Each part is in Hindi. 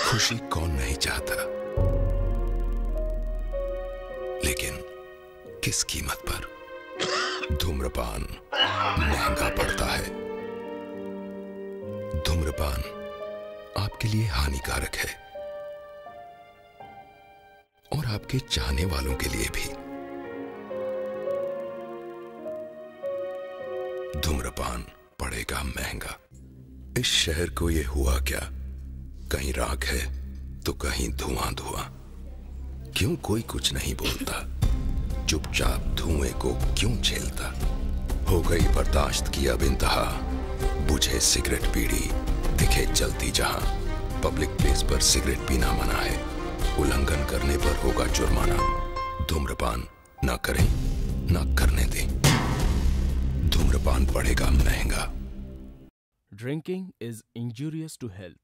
खुशी कौन नहीं चाहता, लेकिन किस कीमत पर। धूम्रपान महंगा पड़ता है। धूम्रपान आपके लिए हानिकारक है और आपके चाहने वालों के लिए भी। धूम्रपान पड़ेगा महंगा। इस शहर को ये हुआ क्या, कहीं राख है तो कहीं धुआं धुआं। क्यों कोई कुछ नहीं बोलता, चुपचाप धुएं को क्यों झेलता। हो गई बर्दाश्त की अब इंतहा, बुझे सिगरेट बीड़ी दिखे जलती जहां। पब्लिक प्लेस पर सिगरेट पीना मना है, उल्लंघन करने पर होगा जुर्माना। धूम्रपान ना करें ना करने दें, धूम्रपान पड़ेगा महंगा। Drinking is injurious to health.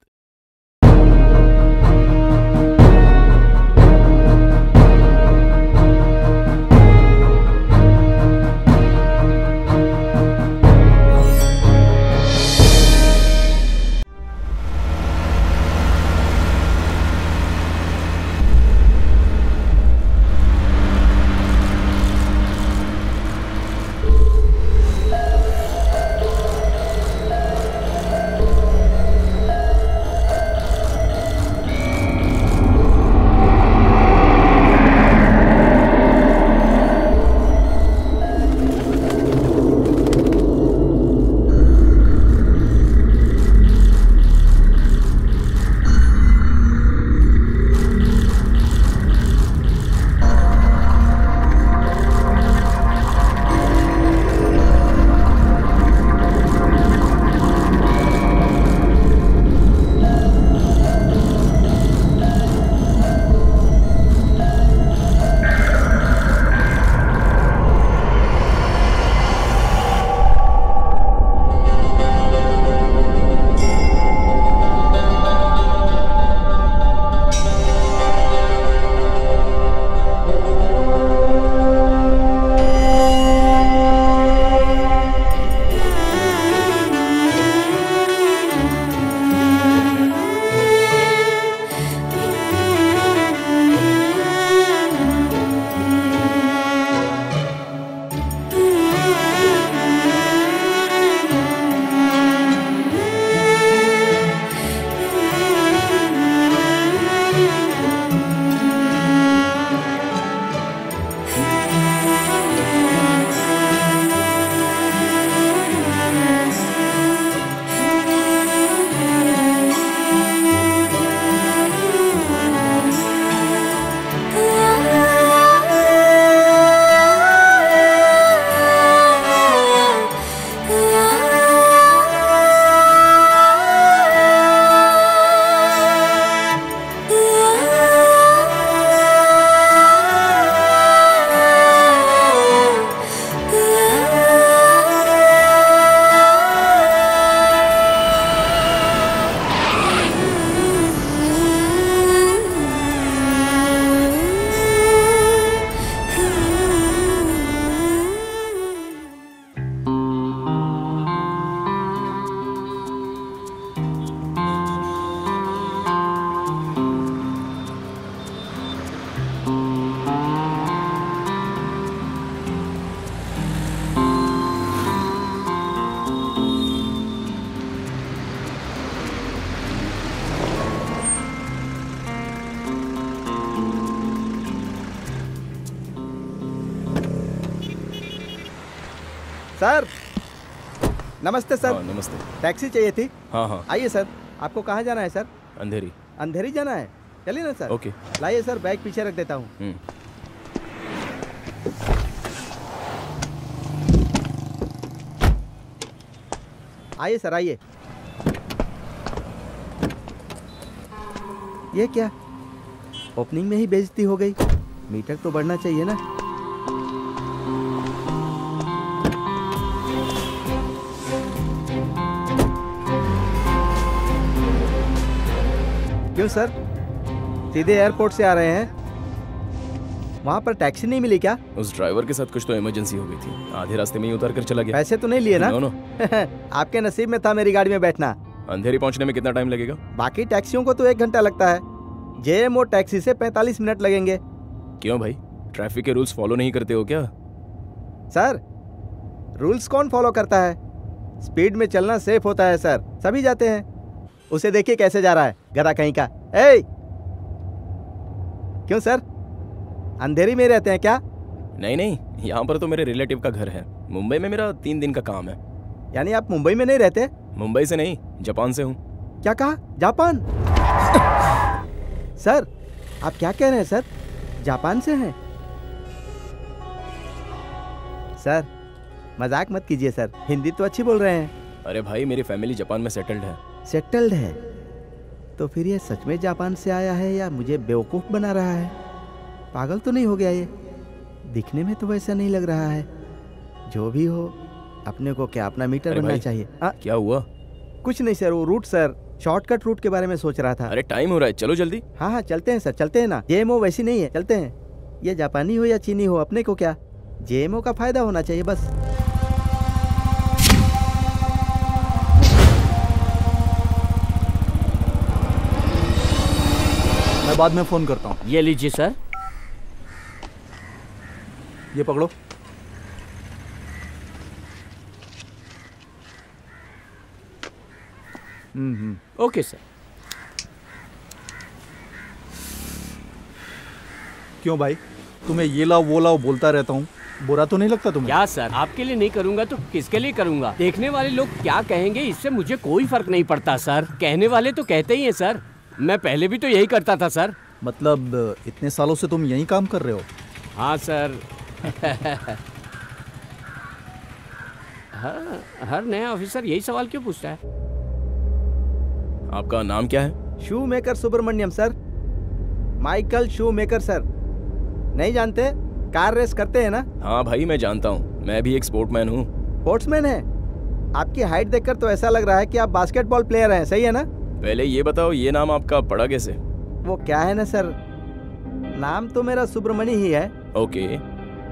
Sir नमस्ते सर। नमस्ते। टैक्सी चाहिए थी। हाँ। आइए सर। आपको कहाँ जाना है सर? अंधेरी। अंधेरी जाना है, चलिए ना सर। ओके। लाइए सर, बैग पीछे रख देता हूँ। आइए सर, आइए। ये क्या, ओपनिंग में ही बेइज्जती हो गई। मीटर तो बढ़ना चाहिए ना। क्यों सर, सीधे एयरपोर्ट से आ रहे हैं? वहाँ पर टैक्सी नहीं मिली क्या? उस ड्राइवर के साथ कुछ तो इमरजेंसी हो गई थी, आधे रास्ते में ही उतर कर चला गया। पैसे तो नहीं लिए ना? नो। आपके नसीब में था मेरी गाड़ी में बैठना। अंधेरी पहुंचने में कितना टाइम लगेगा? बाकी टैक्सियों को तो 1 घंटा लगता है, जेएमओ टैक्सी से 45 मिनट लगेंगे। क्यों भाई, ट्रैफिक के रूल्स फॉलो नहीं करते हो क्या? सर, रूल्स कौन फॉलो करता है? स्पीड में चलना सेफ होता है सर, सभी जाते हैं। उसे देखिए कैसे जा रहा है, गधा कहीं का। ए! क्यों सर, अंधेरी में रहते हैं क्या? नहीं नहीं, यहाँ पर तो मेरे रिलेटिव का घर है। मुंबई में मेरा 3 दिन का काम है। यानी आप मुंबई में नहीं रहते? मुंबई से नहीं, जापान से हूँ। क्या कहा? जापान? सर, आप क्या कह रहे हैं सर? जापान से हैं? सर, मजाक मत कीजिए सर, हिंदी तो अच्छी बोल रहे हैं। अरे भाई, मेरी फैमिली जापान में सेटल्ड है। सेटल्ड है? तो फिर ये सच में जापान से आया है या मुझे बेवकूफ़ बना रहा है? पागल तो नहीं हो गया ये? दिखने में तो वैसा नहीं लग रहा है। जो भी हो, अपने को क्या अपना मीटर बनना चाहिए। क्या हुआ? कुछ नहीं सर, वो रूट सर, शॉर्टकट रूट के बारे में सोच रहा था। अरे टाइम हो रहा है, चलो जल्दी। हाँ हाँ चलते हैं सर, चलते हैं ना। जेएमओ वैसी नहीं है, चलते हैं। ये जापानी हो या चीनी हो, अपने को क्या, जेएमओ का फायदा होना चाहिए बस। मैं बाद में फोन करता हूँ। ये लीजिए सर। ये पकड़ो। Okay sir. क्यों भाई, तुम्हें ये लाओ वो लाओ बोलता रहता हूँ, बुरा तो नहीं लगता तुम्हें? क्या सर, आपके लिए नहीं करूँगा तो किसके लिए करूँगा? देखने वाले लोग क्या कहेंगे इससे मुझे कोई फर्क नहीं पड़ता सर। कहने वाले तो कहते ही हैं सर। मैं पहले भी तो यही करता था सर। मतलब इतने सालों से तुम यही काम कर रहे हो? हाँ सर। हाँ, हर नया ऑफिसर यही सवाल क्यों पूछता है? आपका नाम क्या है? Schumacher Subramaniam sir, Michael Schumacher sir. नहीं जानते? कार रेस करते हैं ना? हाँ भाई, मैं जानता हूँ, मैं भी एक स्पोर्टमैन हूँ। स्पोर्ट्समैन है? आपकी हाइट देखकर तो ऐसा लग रहा है कि आप बास्केटबॉल प्लेयर हैं, सही है ना? पहले ये बताओ, ये नाम आपका पड़ा कैसे? वो क्या है ना सर, नाम तो मेरा सुब्रमण्य ही है। ओके।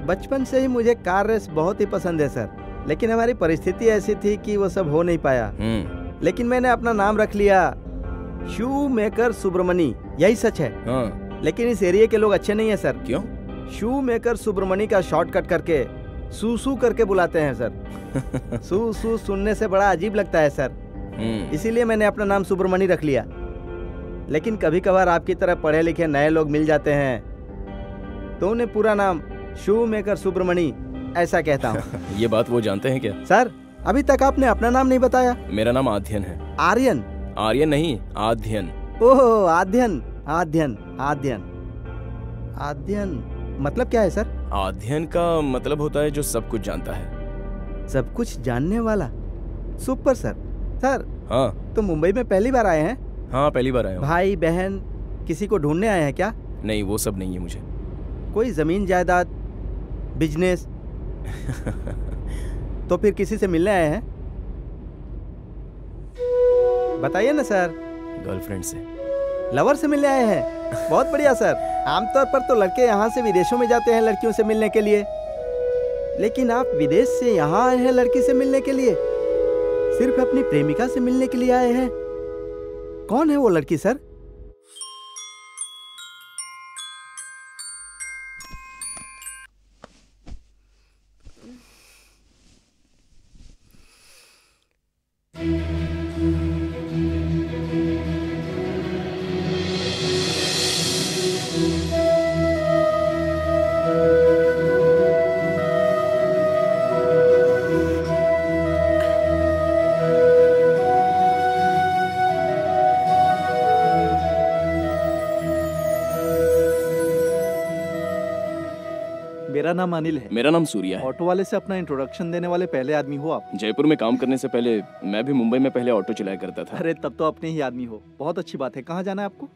बचपन से ही मुझे कार रेस बहुत ही पसंद है सर, लेकिन हमारी परिस्थिति ऐसी थी कि वो सब हो नहीं पाया। लेकिन मैंने अपना नाम रख लिया शू मेकर सुब्रमण्य, यही सच है। हाँ। लेकिन इस एरिया के लोग अच्छे नहीं है सर। क्यों? शू मेकर सुब्रमण्य का शॉर्टकट करके सू करके बुलाते हैं सर। सू सुनने से बड़ा अजीब लगता है सर, इसीलिए मैंने अपना नाम सुब्रमण्य रख लिया। लेकिन कभी कभार आपकी तरह पढ़े लिखे नए लोग मिल जाते हैं तो उन्हें पूरा नाम शू मेकर सुब्रमण्य ऐसा कहता हूँ। ये बात वो जानते हैं क्या? सर, अभी तक आपने अपना नाम नहीं बताया। मेरा नाम आध्यन है। आर्यन? आर्यन नहीं, आध्यन। ओह, आध्यन आध्यन आध्यन आध्यन मतलब क्या है सर? आध्यन का मतलब होता है जो सब कुछ जानता है। सब कुछ जानने वाला? Super sir. सर, हाँ। तो मुंबई में पहली बार आए हैं? हाँ, पहली बार आया हूँ। भाई बहन किसी को ढूंढने आए हैं क्या? नहीं, वो सब नहीं है मुझे। कोई जमीन जायदाद, बिजनेस? तो फिर किसी से मिलने आए हैं? बताइए ना सर। गर्लफ्रेंड से। लवर से मिलने आए हैं? बहुत बढ़िया सर। आमतौर पर तो लड़के यहाँ से विदेशों में जाते हैं लड़कियों से मिलने के लिए, लेकिन आप विदेश से यहाँ आए हैं लड़की से मिलने के लिए? सिर्फ अपनी प्रेमिका से मिलने के लिए आए हैं? कौन है वो लड़की सर? मेरा नाम अनिल है। मेरा नाम सूर्या है। ऑटो वाले से अपना इंट्रोडक्शन देने वाले पहले आदमी हो आप। जयपुर में काम करने से पहले मैं भी मुंबई में पहले ऑटो चलाया करता था। अरे तब तो अपने ही आदमी हो, बहुत अच्छी बात है। कहाँ जाना है आपको?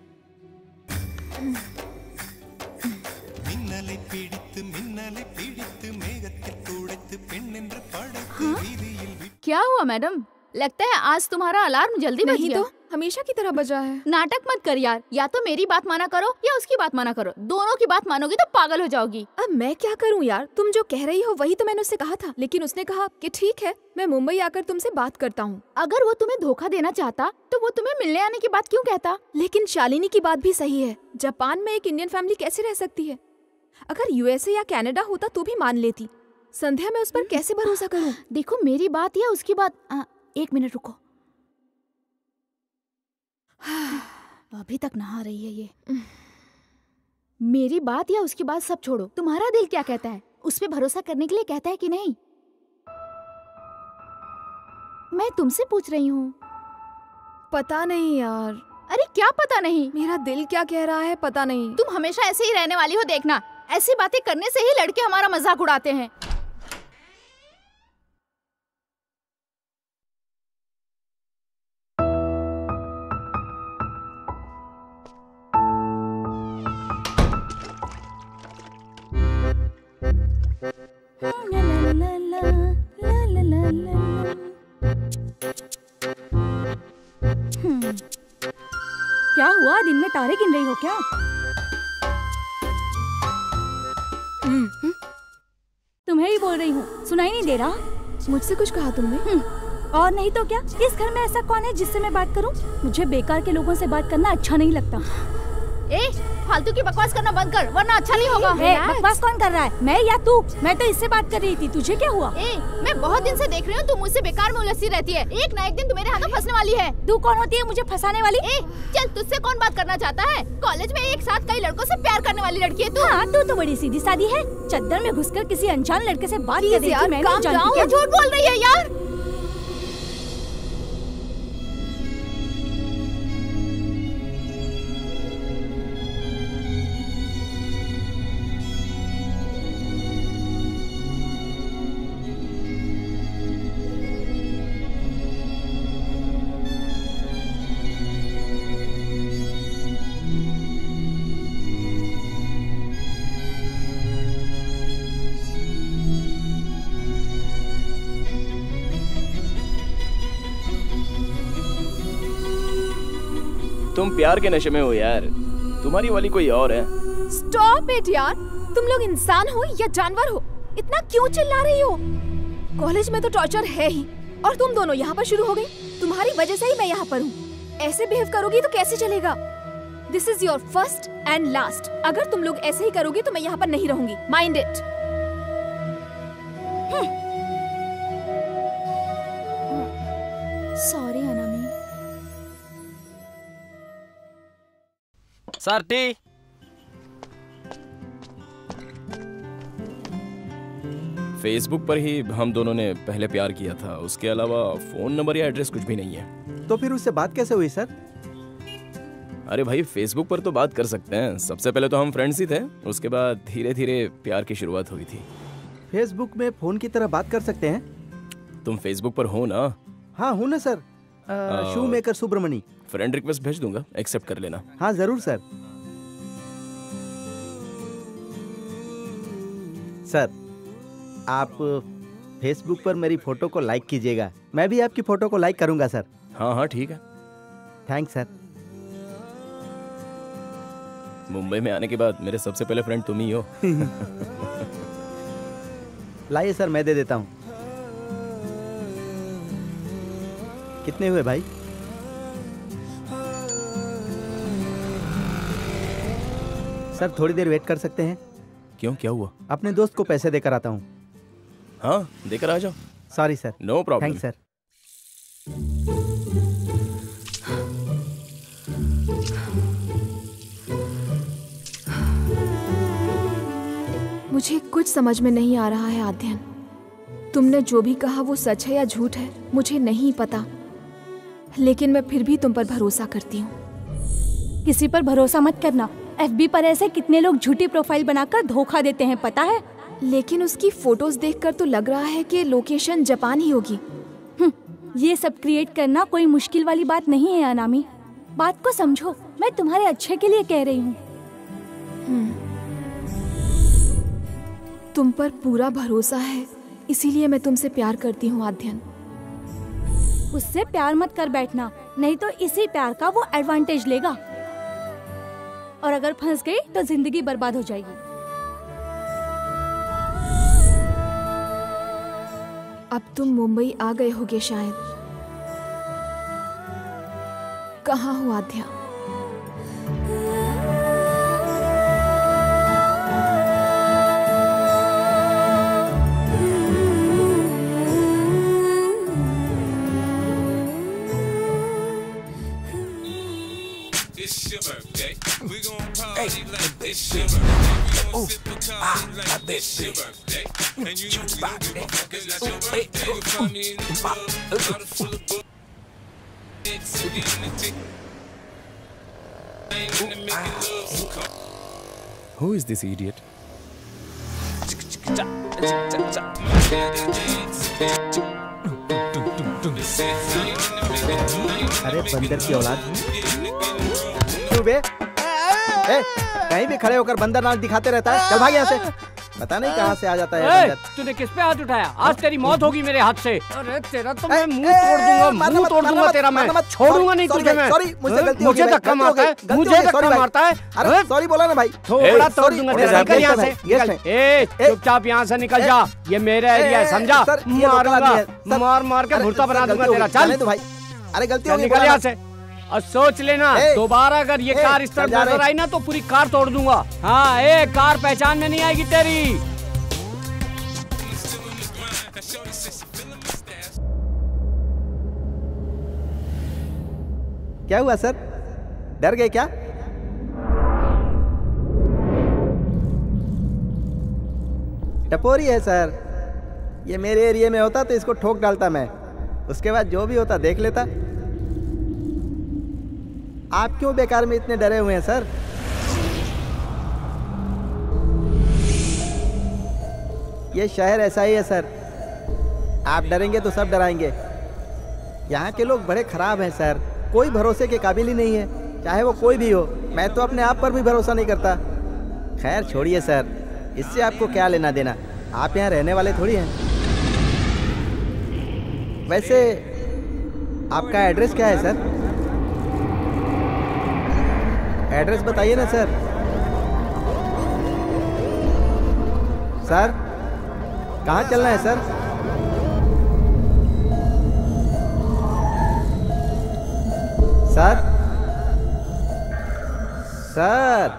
क्या हुआ मैडम? लगता है आज तुम्हारा अलार्म जल्दी बज गया। नहीं तो हमेशा की तरह बजा है। नाटक मत कर यार, या तो मेरी बात माना करो या उसकी बात माना करो। दोनों की बात मानोगी तो पागल हो जाओगी। अब मैं क्या करूं यार, तुम जो कह रही हो वही तो मैंने उससे कहा था, लेकिन उसने कहा कि ठीक है मैं मुंबई आकर तुमसे बात करता हूँ। अगर वो तुम्हें धोखा देना चाहता तो वो तुम्हें मिलने आने की बात क्यों कहता? लेकिन शालिनी की बात भी सही है, जापान में एक इंडियन फैमिली कैसे रह सकती है? अगर यूएसए या कनाडा होता तो भी मान लेती। संध्या मैं उस पर कैसे भरोसा करूं? देखो मेरी बात या उसकी बात, 1 मिनट रुको। अभी तक नहा रही है ये। मेरी बात या उसकी बात सब छोड़ो, तुम्हारा दिल क्या कहता है? उस पे भरोसा करने के लिए कहता है कि नहीं? मैं तुमसे पूछ रही हूँ। पता नहीं यार। अरे क्या पता नहीं? मेरा दिल क्या कह रहा है पता नहीं। तुम हमेशा ऐसे ही रहने वाली हो, देखना। ऐसी बातें करने से ही लड़के हमारा मजाक उड़ाते हैं। क्या हुआ, दिन में तारे गिन रही हो क्या? तुम्हें ही बोल रही हूँ, सुनाई नहीं दे रहा? मुझसे कुछ कहा तुमने? और नहीं तो क्या, इस घर में ऐसा कौन है जिससे मैं बात करूँ? मुझे बेकार के लोगों से बात करना अच्छा नहीं लगता। फालतू की बकवास करना बंद कर, वरना अच्छा नहीं होगा। बकवास कौन कर रहा है, मैं या तू? मैं तो इससे बात कर रही थी, तुझे क्या हुआ? मैं बहुत दिन से देख रही हूँ, तू मुझसे बेकार में उलझती रहती है। एक ना एक दिन तू मेरे हाथों फंसने वाली है। तू कौन होती है मुझे फंसाने वाली? चल, तुझसे कौन बात करना चाहता है? कॉलेज में एक साथ कई लड़कों से प्यार करने वाली लड़की है तू। हाँ, तू तो बड़ी सीधी सादी है। चद्दर में घुसकर किसी अनजान लड़के से बात कर रही थी। मैं नहीं जानती क्या झूठ बोल रही है यार। तुम प्यार के नशे में हो यार, तुम्हारी वाली कोई और है। स्टॉप इट यार, तुम लोग इंसान हो या जानवर हो? इतना क्यों चिल्ला रही हो? कॉलेज में तो टॉर्चर है ही, और तुम दोनों यहाँ पर शुरू हो गई। तुम्हारी वजह से ही मैं यहाँ पर हूँ। ऐसे बिहेव करोगी तो कैसे चलेगा? This is your first and last. अगर तुम लोग ऐसे ही करोगी तो मैं यहाँ पर नहीं रहूंगी। Mind it. Sorry Anami. Sir टी। फेसबुक पर ही हम दोनों ने पहले प्यार किया था, उसके अलावा फोन नंबर या एड्रेस कुछ भी नहीं है। तो फिर उससे बात कैसे हुई सर? अरे भाई, फेसबुक पर तो बात कर सकते हैं। सबसे पहले तो हम फ्रेंड्स ही थे, उसके बाद धीरे धीरे प्यार की शुरुआत हुई थी। फेसबुक में फोन की तरह बात कर सकते हैं? तुम फेसबुक पर हो ना? हाँ हूँ ना सर। शू मेकर सुब्रमणी। फ्रेंड रिक्वेस्ट भेज दूंगा, एक्सेप्ट कर लेना। हाँ जरूर सर। सर, आप फेसबुक पर मेरी फोटो को लाइक कीजिएगा। मैं भी आपकी फोटो को लाइक करूंगा सर। हाँ हाँ ठीक है। Thanks sir. मुंबई में आने के बाद मेरे सबसे पहले फ्रेंड तुम ही हो। लाइए सर, मैं दे देता हूँ। कितने हुए भाई? सर थोड़ी देर वेट कर सकते हैं? क्यों, क्या हुआ? अपने दोस्त को पैसे देकर आता हूँ। हाँ, देकर आ जाओ। Sorry sir. No problem. Thanks sir. मुझे कुछ समझ में नहीं आ रहा है आद्यन। तुमने जो भी कहा वो सच है या झूठ है मुझे नहीं पता, लेकिन मैं फिर भी तुम पर भरोसा करती हूँ। किसी पर भरोसा मत करना। FB पर ऐसे कितने लोग झूठी प्रोफाइल बनाकर धोखा देते हैं, पता है? लेकिन उसकी फोटोज देखकर तो लग रहा है कि लोकेशन जापान ही होगी। ये सब क्रिएट करना कोई मुश्किल वाली बात नहीं है अनामी। बात को समझो, मैं तुम्हारे अच्छे के लिए कह रही हूँ। तुम पर पूरा भरोसा है, इसीलिए मैं तुमसे प्यार करती हूँ आद्यन। उससे प्यार मत कर बैठना। नहीं तो इसी प्यार का वो एडवांटेज लेगा और अगर फंस गई तो जिंदगी बर्बाद हो जाएगी। अब तुम मुंबई आ गए होगे शायद। कहाँ हो आध्या? Who is this idiot? अरे बंदर की औलाद, क्यों बे? कहीं भी खड़े होकर बंदर नाच दिखाते रहता है। चल भाग यहाँ से। पता नहीं कहाँ से आ जाता है बंदर। तूने किस पे हाथ उठाया? आज तेरी मौत होगी मेरे हाथ से। अरे तेरा तो मैं मुंह तोड़ दूंगा, मुंह तोड़ दूंगा तेरा मैं। छोड़ूंगा नहीं तुझे मैं। सॉरी, मुझसे गलती हो गई। मुझे धक्का मारता है, मुझे धक्का मारता है। अरे सॉरी बोला ना भाई। थोड़ा तोड़ दूंगा तेरा। निकल यहाँ से। ए चुपचाप यहाँ से निकल जा। ये मेरा एरिया है, समझा? मारूंगा, मार मार के भुर्ता बना दूंगा तेरा। चल भाई, अरे गलती हो गई। निकल यहाँ से। और सोच लेना, दोबारा अगर ये कार इस तरफ नजर आई ना तो पूरी कार तोड़ दूंगा। हाँ, कार पहचान में नहीं आएगी तेरी। क्या हुआ सर? डर गए क्या? टपोरी है सर। ये मेरे एरिया में होता तो इसको ठोक डालता मैं। उसके बाद जो भी होता देख लेता। आप क्यों बेकार में इतने डरे हुए हैं सर? ये शहर ऐसा ही है सर। आप डरेंगे तो सब डराएंगे। यहाँ के लोग बड़े खराब हैं सर। कोई भरोसे के काबिल ही नहीं है, चाहे वो कोई भी हो। मैं तो अपने आप पर भी भरोसा नहीं करता। खैर छोड़िए सर, इससे आपको क्या लेना देना? आप यहाँ रहने वाले थोड़ी हैं। वैसे आपका एड्रेस क्या है सर? एड्रेस बताइए ना सर। सर कहाँ चलना है सर? सर सर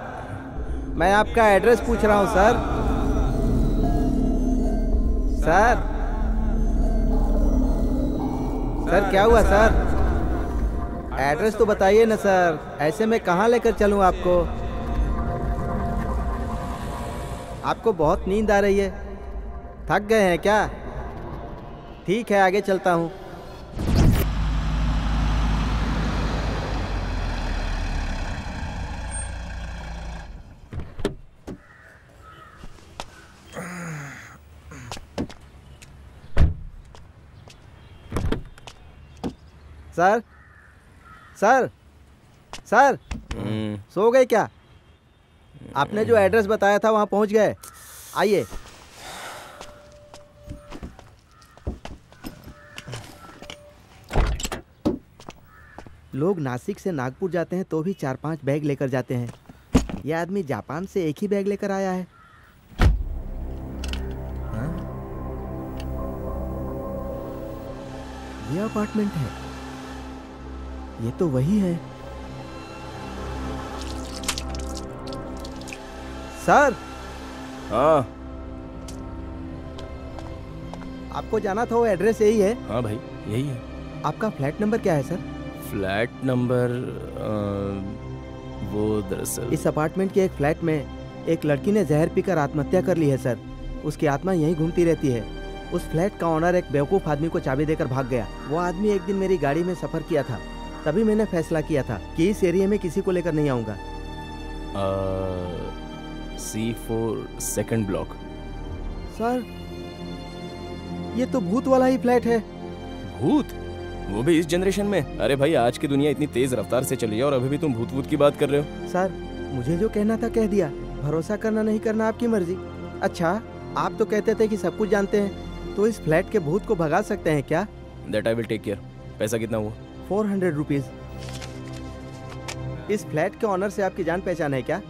मैं आपका एड्रेस पूछ रहा हूँ सर। सर सर क्या हुआ सर? एड्रेस तो बताइए ना सर। ऐसे में कहाँ लेकर चलूँ आपको? आपको बहुत नींद आ रही है, थक गए हैं क्या? ठीक है, आगे चलता हूँ। सर सर सर सो गए क्या? आपने जो एड्रेस बताया था वहां पहुंच गए? आइए। लोग नासिक से नागपुर जाते हैं तो भी 4-5 बैग लेकर जाते हैं। यह आदमी जापान से एक ही बैग लेकर आया है। यह अपार्टमेंट है, ये तो वही है। सर। हाँ आपको जाना था, वो एड्रेस यही है? हाँ भाई यही है। आपका फ्लैट नंबर क्या है सर? फ्लैट नंबर वो दरअसल इस अपार्टमेंट के एक फ्लैट में एक लड़की ने जहर पीकर आत्महत्या कर ली है सर। उसकी आत्मा यहीं घूमती रहती है। उस फ्लैट का ओनर एक बेवकूफ़ आदमी को चाबी देकर भाग गया। वो आदमी एक दिन मेरी गाड़ी में सफ़र किया था, तभी मैंने फैसला किया था कि इस एरिया में किसी को लेकर नहीं आऊँगा। C4 second block. सर ये तो भूत वाला ही फ्लैट है। भूत? वो भी इस जनरेशन में? अरे भाई आज की दुनिया इतनी तेज रफ्तार से चली है और अभी भी तुम भूत भूत की बात कर रहे हो। सर मुझे जो कहना था कह दिया। भरोसा करना नहीं करना आपकी मर्जी। अच्छा आप तो कहते थे कि सब कुछ जानते हैं, तो इस फ्लैट के भूत को भगा सकते हैं क्या? That I will take care. पैसा कितना हुआ? 400 रुपीज। इस फ्लैट के ऑनर से आपकी जान पहचान है क्या?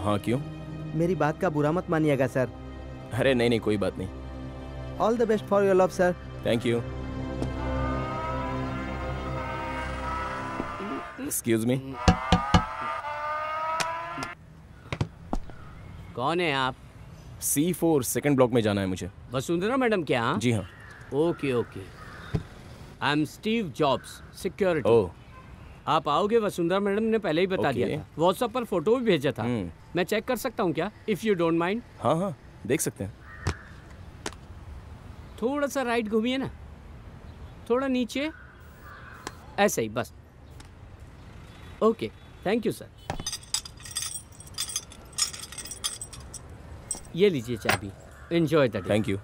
हाँ, क्यों? मेरी बात का बुरा मत मानिएगा सर। अरे नहीं नहीं, कोई बात नहीं। All the best for your love sir. Thank you. Excuse me. कौन है आप? C4 सेकंड ब्लॉक में जाना है मुझे। वसुंधरा मैडम क्या? जी हाँ। Okay okay. I am Steve Jobs, security. Oh, आप आओगे वसुंधरा मैडम ने पहले ही बता दिया था। व्हाट्सएप पर फोटो भी भेजा था। मैं चेक कर सकता हूँ क्या, इफ यू डोंट माइंड? हाँ हाँ, देख सकते हैं। थोड़ा सा राइट घूमिए ना, थोड़ा नीचे, ऐसे ही बस। Okay, thank you sir. ये लीजिए चाबी, enjoy the day. Thank you.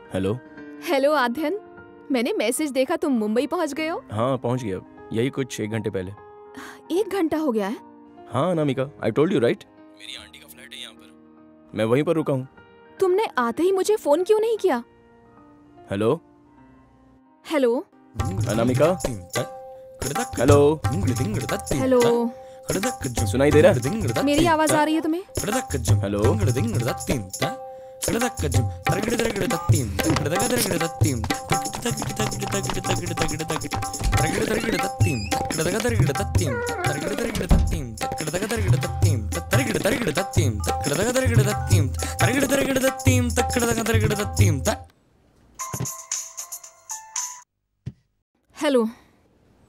Hello. Hello Aadhyan, मैंने मैसेज देखा तुम मुंबई पहुंच गए हो। हाँ पहुंच गया, यही कुछ 1 घंटे पहले। 1 घंटा हो गया है? हाँ Anamika, I told you right, मेरी आंटी का फ्लैट है यहाँ पर, मैं वहीं पर रुका हूँ। तुमने आते ही मुझे फोन क्यों नहीं किया? Hello hello Anamika, hello hello सुनाई दे रहा है? मेरी आवाज आ रही है तुम्हें? हेलो। हेलो।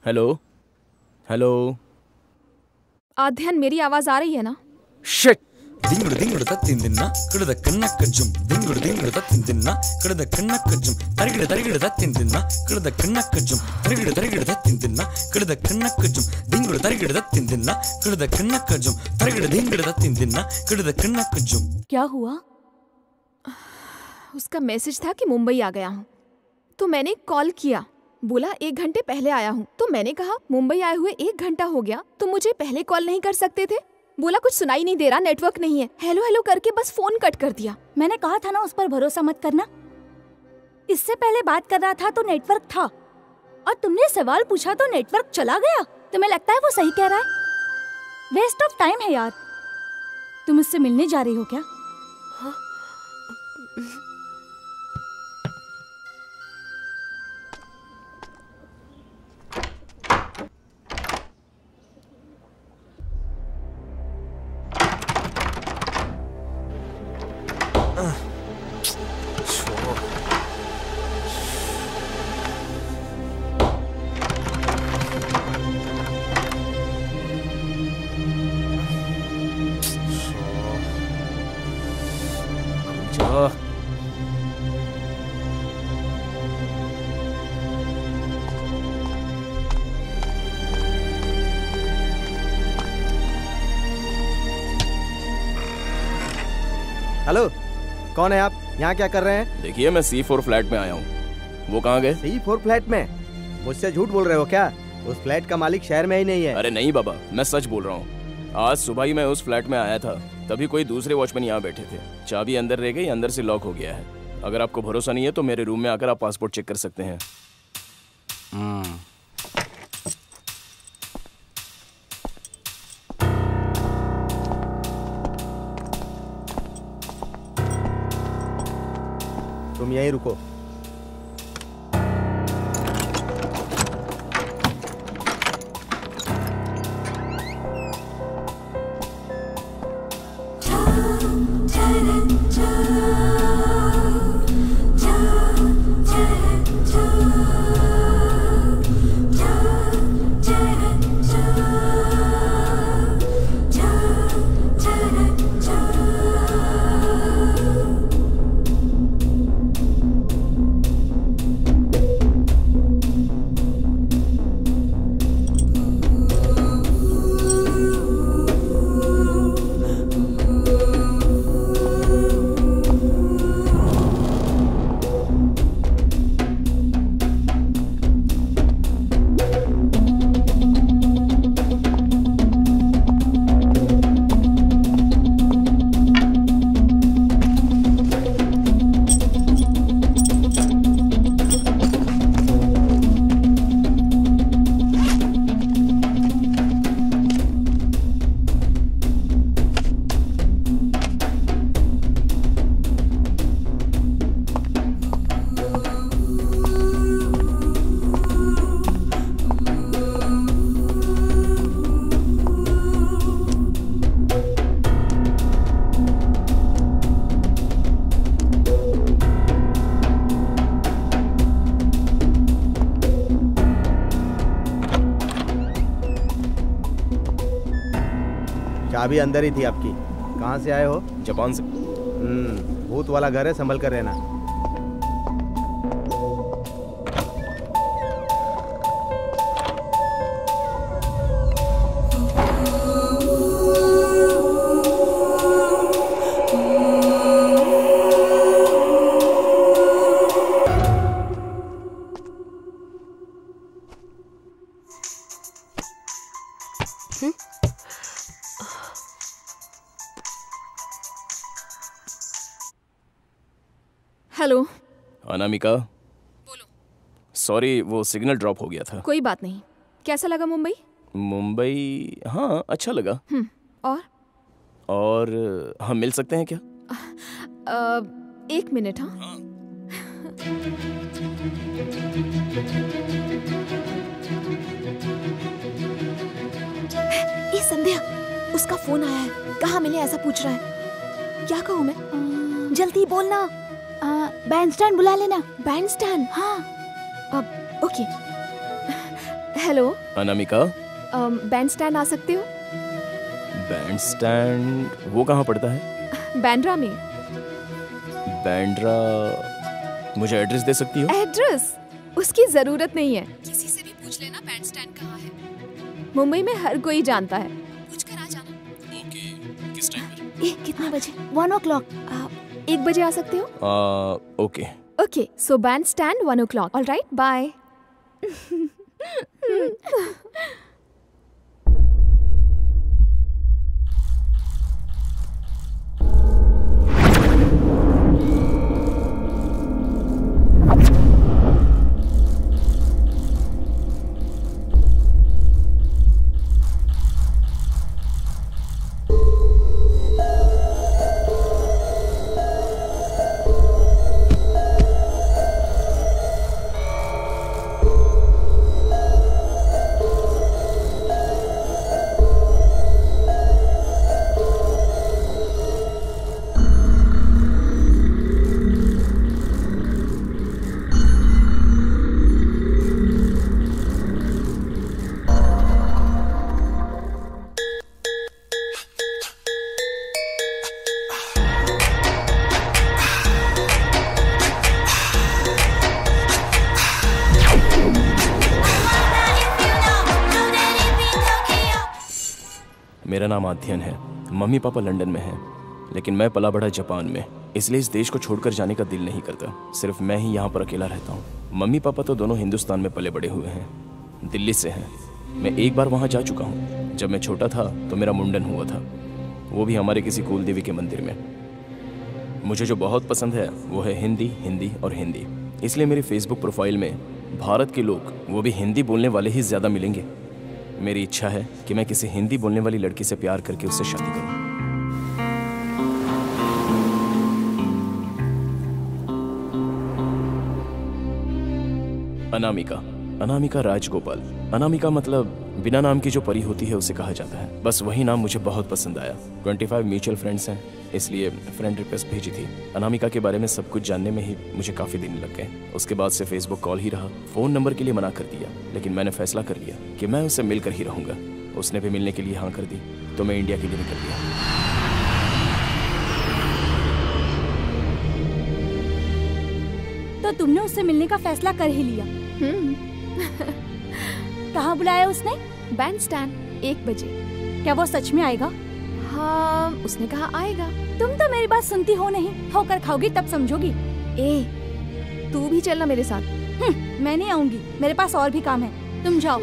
हेलो। हेलो। आध्यान, मेरी आवाज आ रही है ना? शिट। ದಿಂಗುಡು ದಿಂಗುಡು ತತ್ತಿಂದಿನ್ನ ಕಡದ ಕಣ್ಣಕ್ಕ ಜುಮ್ ದಿಂಗುಡು ದಿಂಗುಡು ತತ್ತಿಂದಿನ್ನ ಕಡದ ಕಣ್ಣಕ್ಕ ಜುಮ್ ತರಗಿಡ ತರಗಿಡ ತತ್ತಿಂದಿನ್ನ ಕಡದ ಕಣ್ಣಕ್ಕ ಜುಮ್ ತರಗಿಡ ತರಗಿಡ ತತ್ತಿಂದಿನ್ನ ಕಡದ ಕಣ್ಣಕ್ಕ ಜುಮ್ ದಿಂಗುಡು ತರಗಿಡ ತತ್ತಿಂದಿನ್ನ ಕಡದ ಕಣ್ಣಕ್ಕ ಜುಮ್ ತರಗಿಡ ದಿಂಗುಡು ತತ್ತಿಂದಿನ್ನ ಕಡದ ಕಣ್ಣಕ್ಕ ಜುಮ್। क्या हुआ? उसका मैसेज था कि मुंबई आ गया हूँ, तो मैंने कॉल किया, बोला 1 घंटे पहले आया हूँ। तो मैंने कहा मुंबई आए हुए 1 घंटा हो गया, तो मुझे पहले कॉल नहीं कर सकते थे? बोला कुछ सुनाई नहीं दे रहा, नेटवर्क नहीं है। हेलो हेलो करके बस फोन कट कर दिया। मैंने कहा था ना उस पर भरोसा मत करना। इससे पहले बात कर रहा था तो नेटवर्क था, और तुमने सवाल पूछा तो नेटवर्क चला गया। तुम्हें लगता है वो सही कह रहा है? वेस्ट ऑफ टाइम है यार। तुम मुझसे मिलने जा रही हो क्या? हेलो, कौन है आप? यहाँ क्या कर रहे हैं? देखिए, मैं C4 फ्लैट में आया हूँ। वो कहाँ गए? C4 फ्लैट में? मुझसे झूठ बोल रहे हो क्या? उस फ्लैट का मालिक शहर में ही नहीं है। अरे नहीं बाबा, मैं सच बोल रहा हूँ। आज सुबह ही मैं उस फ्लैट में आया था, तभी कोई दूसरे वॉचमैन यहाँ बैठे थे। चाबी अंदर रह गई, अंदर से लॉक हो गया है। अगर आपको भरोसा नहीं है तो मेरे रूम में आकर आप पासपोर्ट चेक कर सकते हैं। तुम यहीं रुको। चाबी अंदर ही थी आपकी। कहाँ से आए हो? जापान से। भूत वाला घर है, संभल कर रहना। हेलो। अनामिका, बोलो। सॉरी, वो सिग्नल ड्रॉप हो गया था। कोई बात नहीं। कैसा लगा मुंबई? मुंबई, हाँ अच्छा लगा। और हम मिल सकते हैं क्या? 1 मिनट। हाँ ये संध्या, उसका फोन आया है। कहाँ मिले ऐसा पूछ रहा है। क्या कहूँ मैं? जल्दी बोलना। बैंड स्टैंड बुला लेना। Band stand? हाँ। Okay. Hello Anamika, band stand आ सकते हो? बैंड स्टैंड वो कहाँ पड़ता है? बैंड्रा में। बैंड्रा, मुझे एड्रेस दे सकती हो? एड्रेस? उसकी जरूरत नहीं है। किसी से भी पूछ लेना बैंड स्टैंड कहाँ है। मुंबई में हर कोई जानता है। पूछ कर आ जाना। ओके, किस टाइम पर? कितने बजे? 1 o'clock। 1 बजे आ सकते हो? Okay. Okay, so band stand 1 o'clock। Alright, bye. मेरा नाम आध्यन है। मम्मी पापा लंदन में हैं, लेकिन मैं पला बड़ा जापान में, इसलिए इस देश को छोड़कर जाने का दिल नहीं करता। सिर्फ मैं ही यहाँ पर अकेला रहता हूँ। मम्मी पापा तो दोनों हिंदुस्तान में पले बड़े हुए हैं, दिल्ली से हैं। मैं एक बार वहाँ जा चुका हूँ। जब मैं छोटा था तो मेरा मुंडन हुआ था, वो भी हमारे किसी कुल देवी के मंदिर में। मुझे जो बहुत पसंद है वो है हिंदी, हिंदी और हिंदी। इसलिए मेरी फेसबुक प्रोफाइल में भारत के लोग, वो भी हिंदी बोलने वाले ही ज़्यादा मिलेंगे। मेरी इच्छा है कि मैं किसी हिंदी बोलने वाली लड़की से प्यार करके उससे शादी करूं। अनामिका, अनामिका राजगोपाल। अनामिका मतलब बिना नाम की जो परी होती है उसे कहा जाता है। बस वही नाम मुझे बहुत पसंद आया। 25 म्यूचुअल फ्रेंड्स हैं, इसलिए फ्रेंड रिक्वेस्ट भेजी थी। अनामिका के बारे में सब कुछ जानने में ही मुझे काफ़ी दिन लग गए। उसके बाद से फेसबुक कॉल ही रहा। फ़ोन नंबर के लिए मना कर दिया, लेकिन मैंने फैसला कर लिया कि मैं उससे मिलकर ही रहूँगा। उसने भी मिलने के लिए हाँ कर दी, तो मैं इंडिया के लिए निकल गया। तो तुमने उससे मिलने का फैसला कर ही लिया? कहाँ बुलाया उसने? बैंड स्टैंड 1 बजे। क्या वो सच में आएगा? हाँ, उसने कहा आएगा। तुम तो मेरी बात सुनती हो नहीं। होकर खाओगी तब समझोगी। तू भी चलना मेरे साथ। मैं नहीं आऊंगी, मेरे पास और भी काम है। तुम जाओ।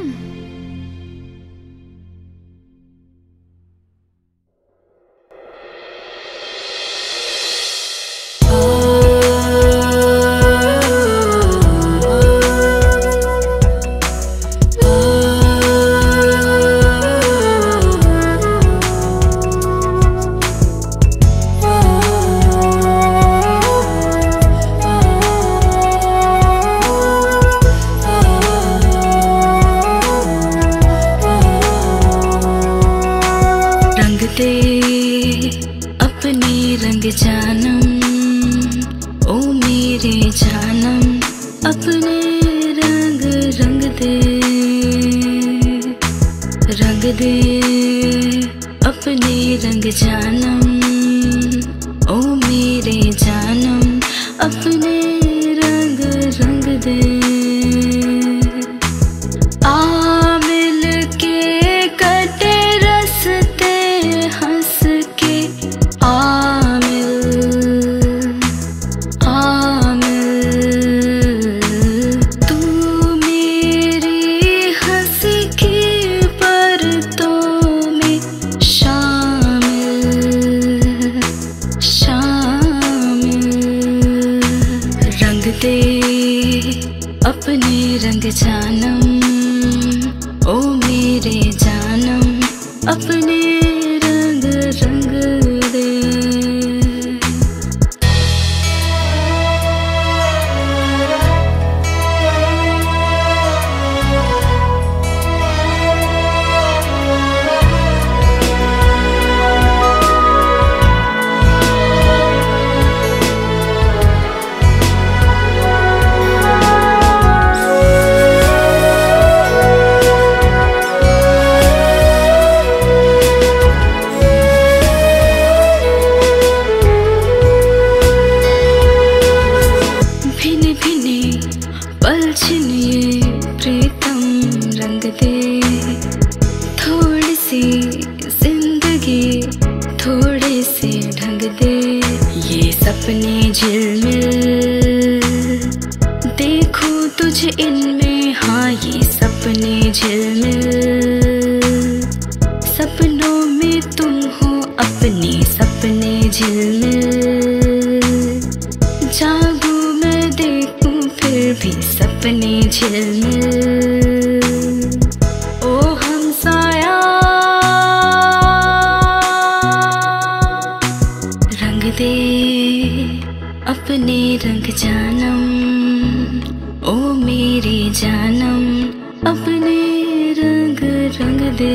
ओ मेरे जानम अपने रंग रंग दे। सपने झिलमिल देखो तुझे इनमें, हाँ ये सपने झिलमिल। सपनों में तुम हो अपने सपने झिलमिल। जागूं मैं देखूं फिर भी सपने झिलमिल। ओ हमसाया रंग दे अपने रंग जानम, ओ मेरे जानम अपने रंग रंग दे।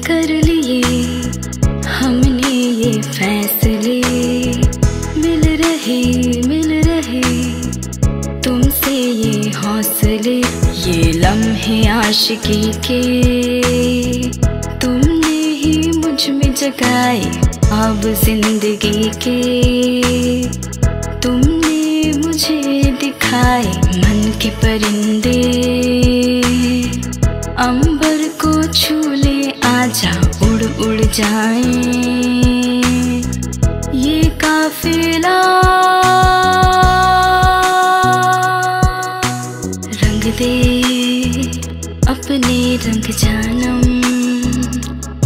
कर लिए हमने ये फैसले, मिल रहे तुमसे ये हौसले। ये लम्हे आशिकी के तुमने ही मुझ में जगाए, अब जिंदगी के तुमने मुझे दिखाए मन के परिंदे। अंबर को छू ले आजा उड़ उड़ जाएं, ये काफिला रंग दे अपने रंग जानम,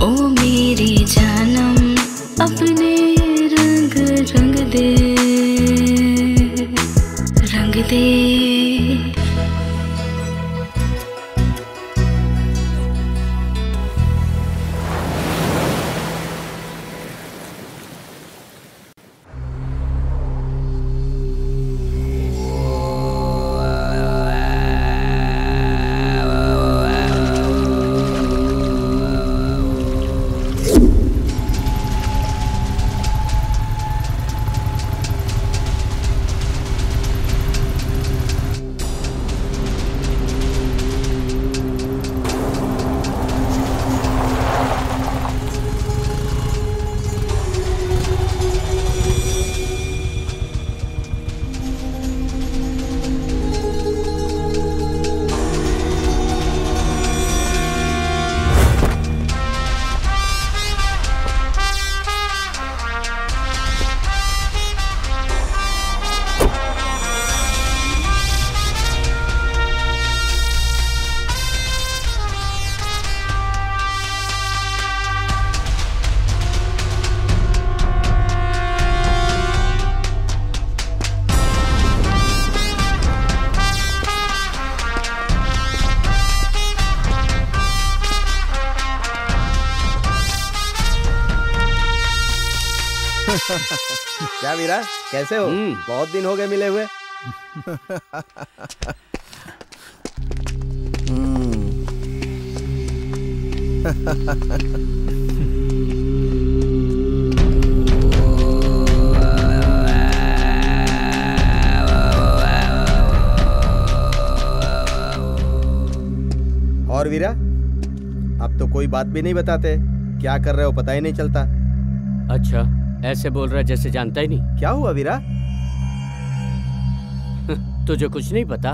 ओ मेरे जानम अपने रंग रंग दे रंग दे। क्या वीरा, कैसे हो? बहुत दिन हो गए मिले हुए। और वीरा, अब तो कोई बात भी नहीं बताते, क्या कर रहे हो पता ही नहीं चलता। अच्छा, ऐसे बोल रहा जैसे जानता ही नहीं। क्या हुआ वीरा? तुझे कुछ नहीं पता?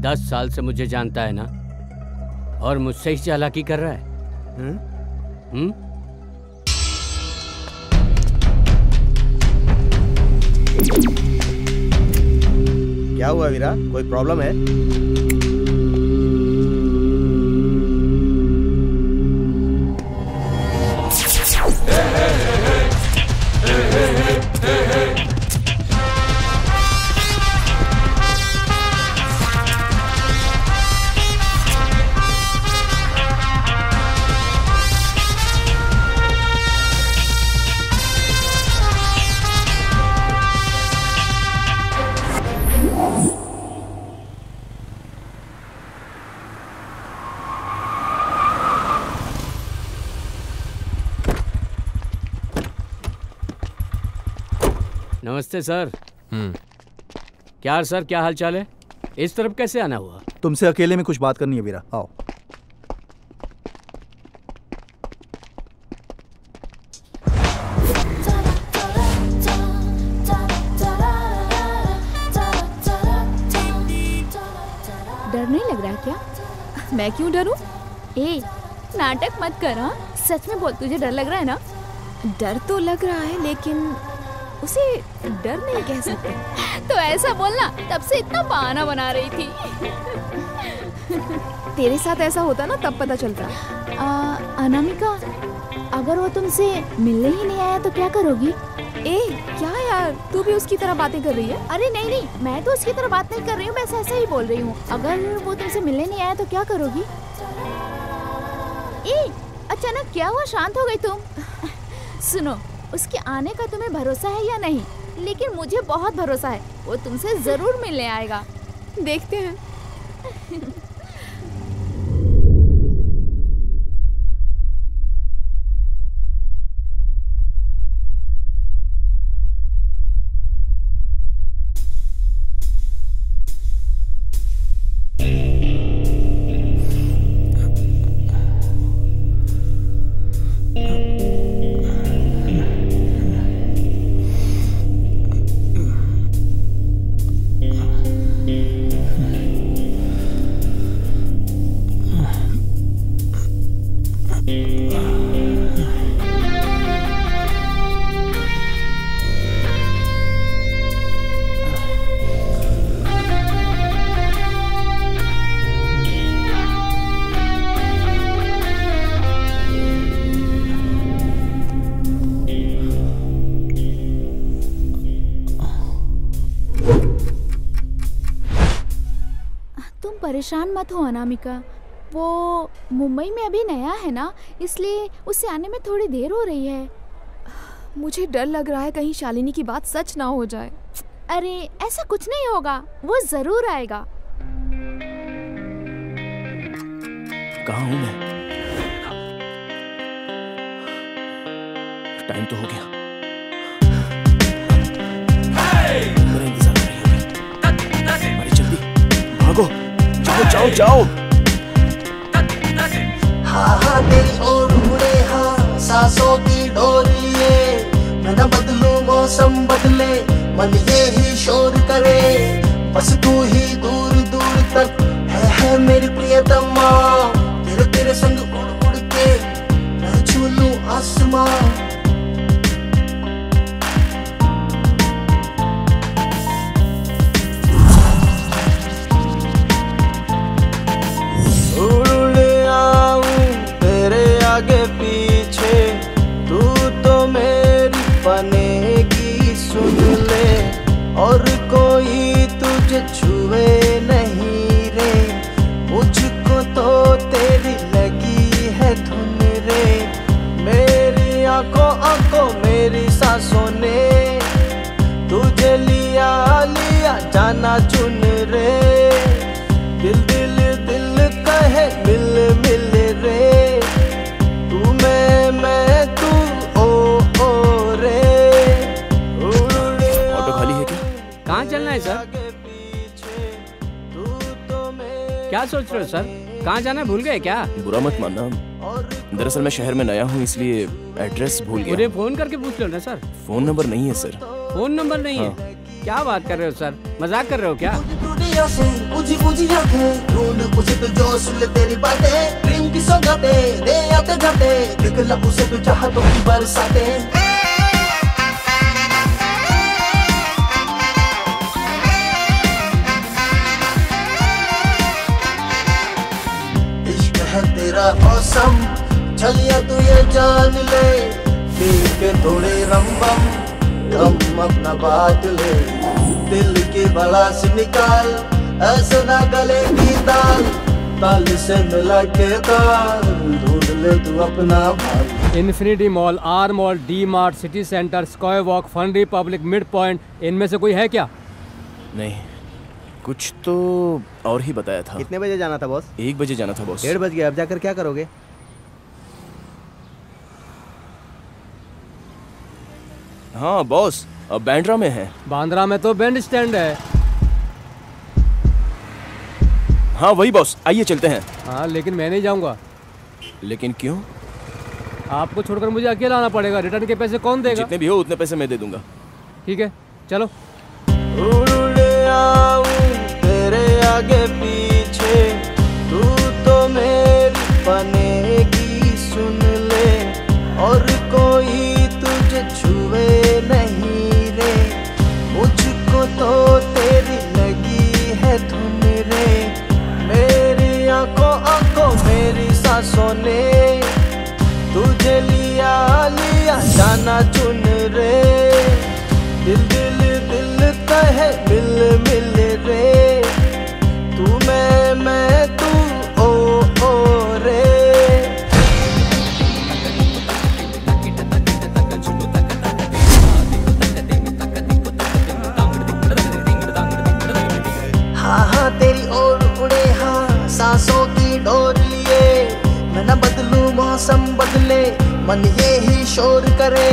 10 साल से मुझे जानता है ना, और मुझसे ही चालाकी कर रहा है। क्या हुआ वीरा, कोई प्रॉब्लम है? नमस्ते सर। क्या सर, क्या हाल चाल है? इस तरफ कैसे आना हुआ? तुमसे अकेले में कुछ बात करनी है वीरा, आओ। डर नहीं लग रहा है क्या? मैं क्यों डरूं? ए, नाटक मत कर। हाँ, सच में बोल, तुझे डर लग रहा है ना? डर तो लग रहा है, लेकिन उसे डर नहीं कह सकते। तो ऐसा बोलना, तब से इतना बहाना बना रही थी। तेरे साथ ऐसा होता ना, तब पता चलता। अनामिका, अगर वो तुमसे मिलने ही नहीं आया तो क्या करोगी? ए, क्या यार, तू भी उसकी तरह बातें कर रही है? अरे नहीं नहीं, मैं तो उसकी तरह बात नहीं कर रही हूँ, मैं ऐसा ही बोल रही हूँ। अगर वो तुमसे मिलने नहीं आया तो क्या करोगी? ए, अचानक क्या हुआ, शांत हो गई तुम? सुनो, उसके आने का तुम्हें भरोसा है या नहीं? लेकिन मुझे बहुत भरोसा है, वो तुमसे जरूर मिलने आएगा। देखते हैं। परेशान मत हो अनामिका, वो मुंबई में अभी नया है ना, इसलिए उसे आने में थोड़ी देर हो रही है। मुझे डर लग रहा है कहीं शालिनी की बात सच ना हो जाए। अरे ऐसा कुछ नहीं होगा, वो जरूर आएगा। कहाँ हूँ मैं? टाइम तो हो गया। मेरा इंतजार कर रही होगी। अरे जल्दी भागो, जाओ जाओ जाओ। हाँ हाँ तेरी ओर मुड़े, हाँ सांसों की डोरिए। मैं न बदलूं मौसम बदले, मन ये ही शोर करे। बस तू ही दूर दूर तक है मेरी प्रियतमा। तेरे तेरे संग उड़ उड़ के मैं छू लूं आसमां। आगे पीछे तू तो मेरी बनेगी, सुन ले। और कोई तुझे छुए नहीं रे, मुझको तो तेरी लगी है धुन रे। मेरी आंखों आंखों मेरी सांसों ने तुझे लिया लिया जाना चुन रे। दिल दिल दिल कहे मिल मिल रे। मैं तू ओ रे। ऑटो खाली है क्या? कहाँ चलना है सर? क्या सोच रहे हो सर? कहाँ जाना है, भूल गए क्या? बुरा मत मानना, दरअसल मैं शहर में नया हूँ इसलिए एड्रेस भूल गया। मुझे फोन करके पूछ लो ना सर। फोन नंबर नहीं है सर। फोन नंबर नहीं है? क्या बात कर रहे हो सर, मजाक कर रहे हो क्या? अखियों से बुझी बुझी आंखें ढूंढ उसे तो जो सुन ले तेरी बातें प्रेम की सौगातें दे आते जाते देख ला उसे तो चाहतों की बरसातें इश्क है तेरा मौसम चलिया तू ये जान ले पी के थोड़े रंबम कम अपना बात ले दिल की बला से निकाल ऐसे ना गले की दाल ताल से मिला के ताल ढूंढ ले तू अपना भाग। Infinity Mall, R Mall, D Mart, City Centre, Square Walk, Fun Republic, Mid Point, इनमें से कोई है क्या? नहीं, कुछ तो और ही बताया था। कितने बजे जाना था बॉस? 1 बजे जाना था बॉस। 1:30 बज गया, अब जाकर क्या करोगे? हाँ बॉस, अब बांद्रा में है। बांद्रा में तो बैंड स्टैंड है। हाँ वही बॉस, आइए चलते हैं। हाँ लेकिन मैं नहीं जाऊंगा। लेकिन क्यों? आपको छोड़कर मुझे अकेला आना पड़ेगा। रिटर्न के पैसे कौन देगा? जितने भी हो उतने पैसे मैं दे दूंगा। ठीक है चलो। तेरे आगे पीछे तू तो मेरी बनेगी सुन ले और कोई तुझे छुए नहीं रे मुझको तो तेरी लगी है धुन रे मेरी आंखों मेरी सांसों ने तुझे लिया लिया जाना चुन रे दिल दिल दिल कहे मिल मिल रे तू मैं तू ओ रे। हाँ तेरी ओर उड़े हाँ सांसों की डोर लिए मैं न बदलूं मौसम बदले मन ये ही शोर करे।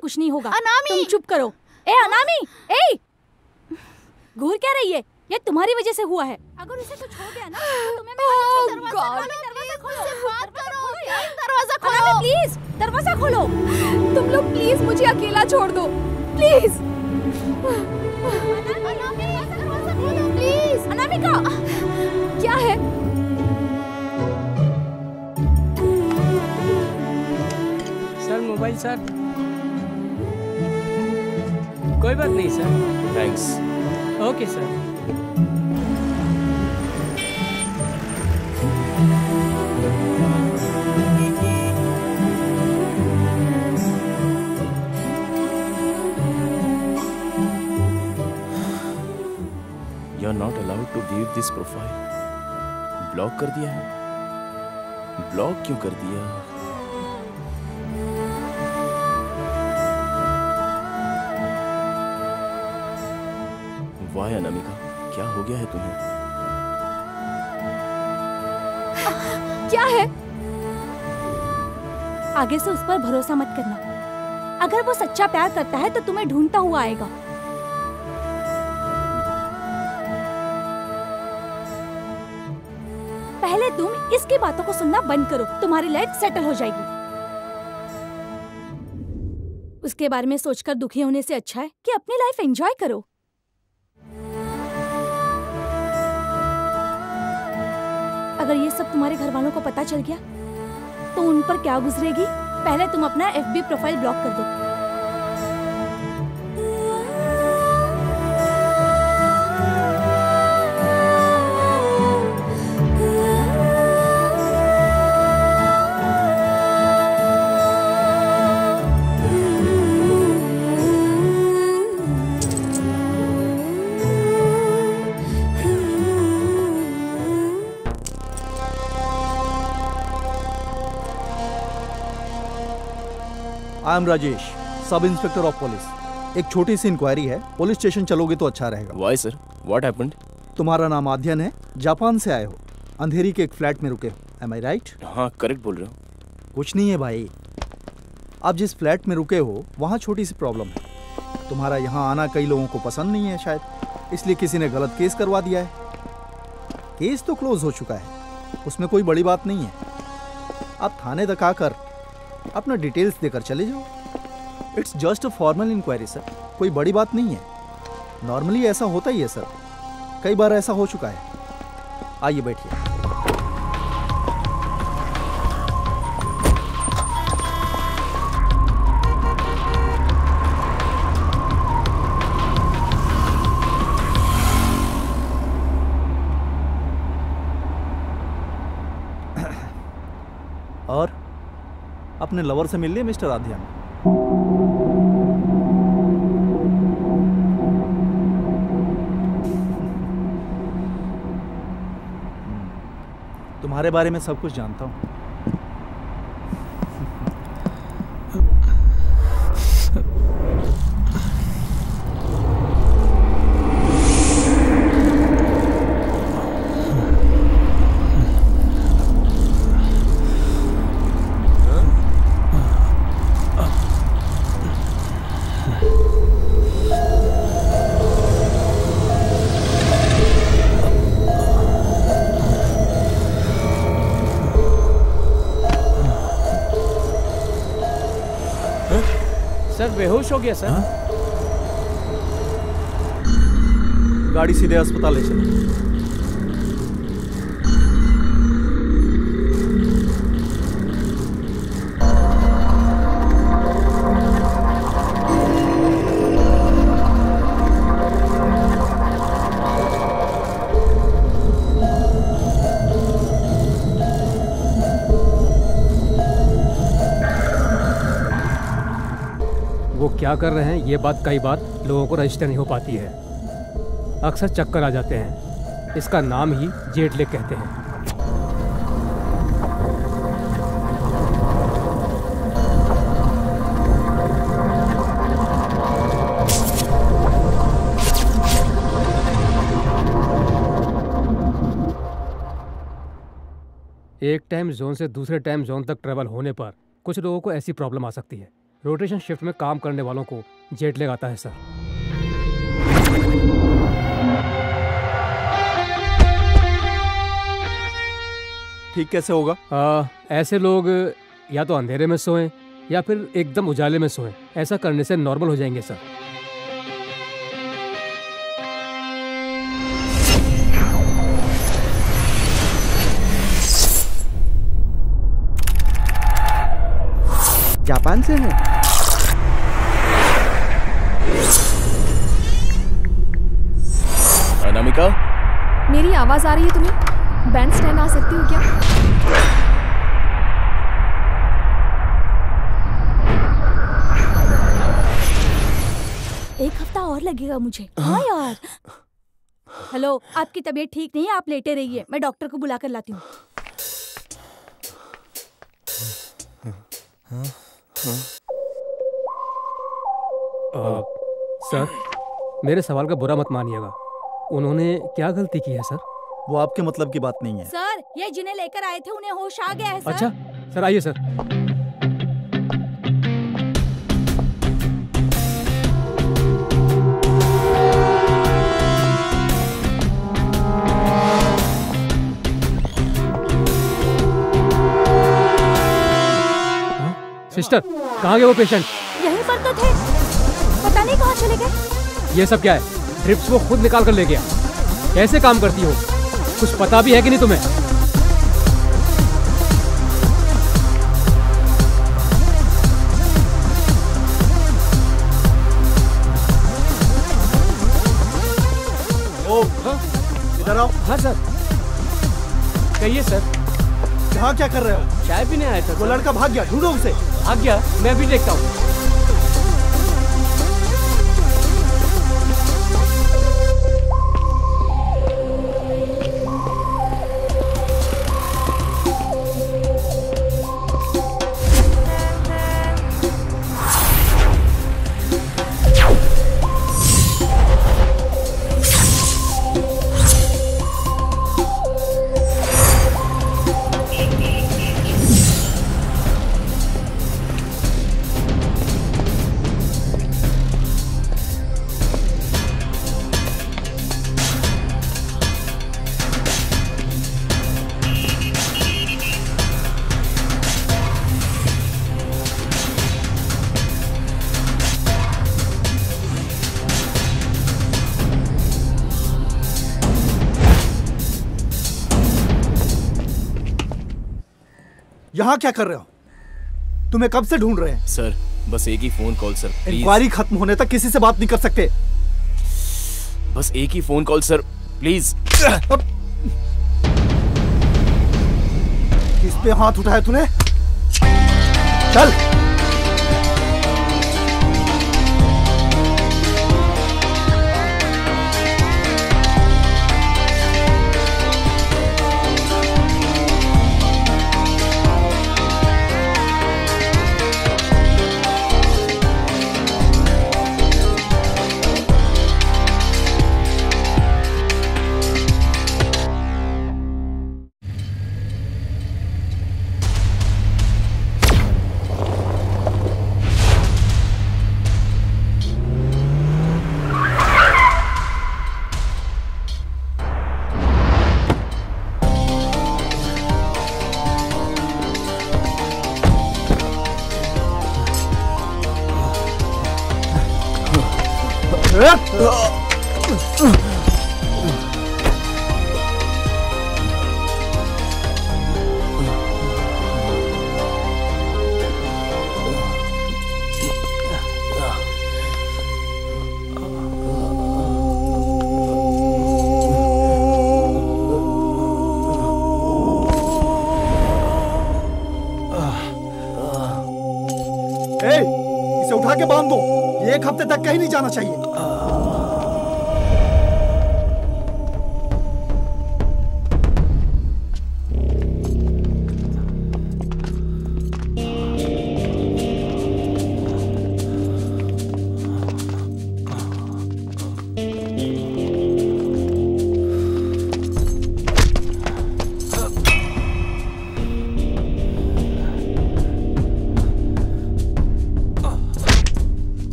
कुछ नहीं होगा। तुम चुप करो। ए अनामी, ए घूर क्या रही है? ये तुम्हारी वजह से हुआ है। अगर उसे कुछ हो गया ना तो तुम्हें दरवाजा खोलो प्लीज, दरवाजा खोलो। तुम लोग प्लीज मुझे अकेला छोड़ दो प्लीज। प्लीज अनामिका, क्या है? Sir mobile sir. कोई बात नहीं sir. Thanks. Okay sir. You are not allowed to view this profile. Block कर दिया है? ब्लॉक क्यों कर दिया? वाह अनामिका, क्या हो गया है तुम्हें? क्या है? आगे से उस पर भरोसा मत करना। अगर वो सच्चा प्यार करता है तो तुम्हें ढूंढता हुआ आएगा। पहले तुम इसकी बातों को सुनना बंद करो, तुम्हारी लाइफ सेटल हो जाएगी। उसके बारे में सोचकर दुखी होने से अच्छा है कि अपनी लाइफ एंजॉय करो। अगर ये सब तुम्हारे घर वालों को पता चल गया तो उन पर क्या गुजरेगी? पहले तुम अपना FB प्रोफाइल ब्लॉक कर दो। I am Rajesh, sub inspector of police. एक छोटी सी इंक्वायरी है, पुलिस स्टेशन चलोगे तो अच्छा रहेगा। Why sir, what happened? तुम्हारा नाम आध्यन है, जापान से आए हो, अंधेरी के एक फ्लैट में रुके हो, एम आई राइट? हाँ करेक्ट बोल रहे हो। कुछ नहीं है भाई, आप जिस फ्लैट में रुके हो वहाँ छोटी सी प्रॉब्लम है। तुम्हारा यहाँ आना कई लोगों को पसंद नहीं है शायद, इसलिए किसी ने गलत केस करवा दिया है। केस तो क्लोज हो चुका है, उसमें कोई बड़ी बात नहीं है। आप थाने तक आकर अपना डिटेल्स देकर चले जाओ। It's just a formal inquiry sir, कोई बड़ी बात नहीं है। नॉर्मली ऐसा होता ही है सर, कई बार ऐसा हो चुका है। आइए बैठिए। और अपने लवर से मिल लिए मिस्टर आध्यन? तुम्हारे बारे में सब कुछ जानता हूं। सर बेहोश हो गया सर। गाड़ी सीधे अस्पताल ले चलो। वो क्या कर रहे हैं ये बात कई बार लोगों को रजिस्टर नहीं हो पाती है, अक्सर चक्कर आ जाते हैं। इसका नाम ही जेट लैग कहते हैं। एक टाइम जोन से दूसरे टाइम जोन तक ट्रेवल होने पर कुछ लोगों को ऐसी प्रॉब्लम आ सकती है। रोटेशन शिफ्ट में काम करने वालों को जेट लैग आता है सर। ठीक कैसे होगा? ऐसे लोग या तो अंधेरे में सोएं या फिर एकदम उजाले में सोएं। ऐसा करने से नॉर्मल हो जाएंगे सर। जापान से है? अनामिका, मेरी आवाज आ रही है तुम्हें? बैंड स्टैंड आ सकती हो क्या? एक हफ्ता और लगेगा मुझे। हाँ यार। हेलो, आपकी तबीयत ठीक नहीं है, आप लेटे रहिए, मैं डॉक्टर को बुला कर लाती हूँ। सर, मेरे सवाल का बुरा मत मानिएगा, उन्होंने क्या गलती की है सर? वो आपके मतलब की बात नहीं है सर। ये जिन्हें लेकर आए थे उन्हें होश आ गया है सर। अच्छा सर, आइए सर। सिस्टर, कहाँ गए वो पेशेंट? यहीं पर तो थे, पता नहीं कहाँ चले गए। ये सब क्या है? ड्रिप्स वो खुद निकाल कर ले गया। कैसे काम करती हो? कुछ पता भी है कि नहीं तुम्हें? ओ, इधर आओ। हाँ सर। कहिए सर। यहाँ क्या कर रहे हो? चाय पीने आया था। वो लड़का भाग गया, ढूंढो उसे। भाग गया? मैं भी देखता हूँ। यहाँ क्या कर रहे हो? तुम्हें कब से ढूंढ रहे हैं? सर बस एक ही phone call sir, please. Inquiry खत्म होने तक किसी से बात नहीं कर सकते। बस एक ही फोन कॉल सर, प्लीज। किस पे हाथ उठाया तूने? चल। इसे उठा के बांध दो, ये 1 हफ्ते तक कहीं नहीं जाना चाहिए।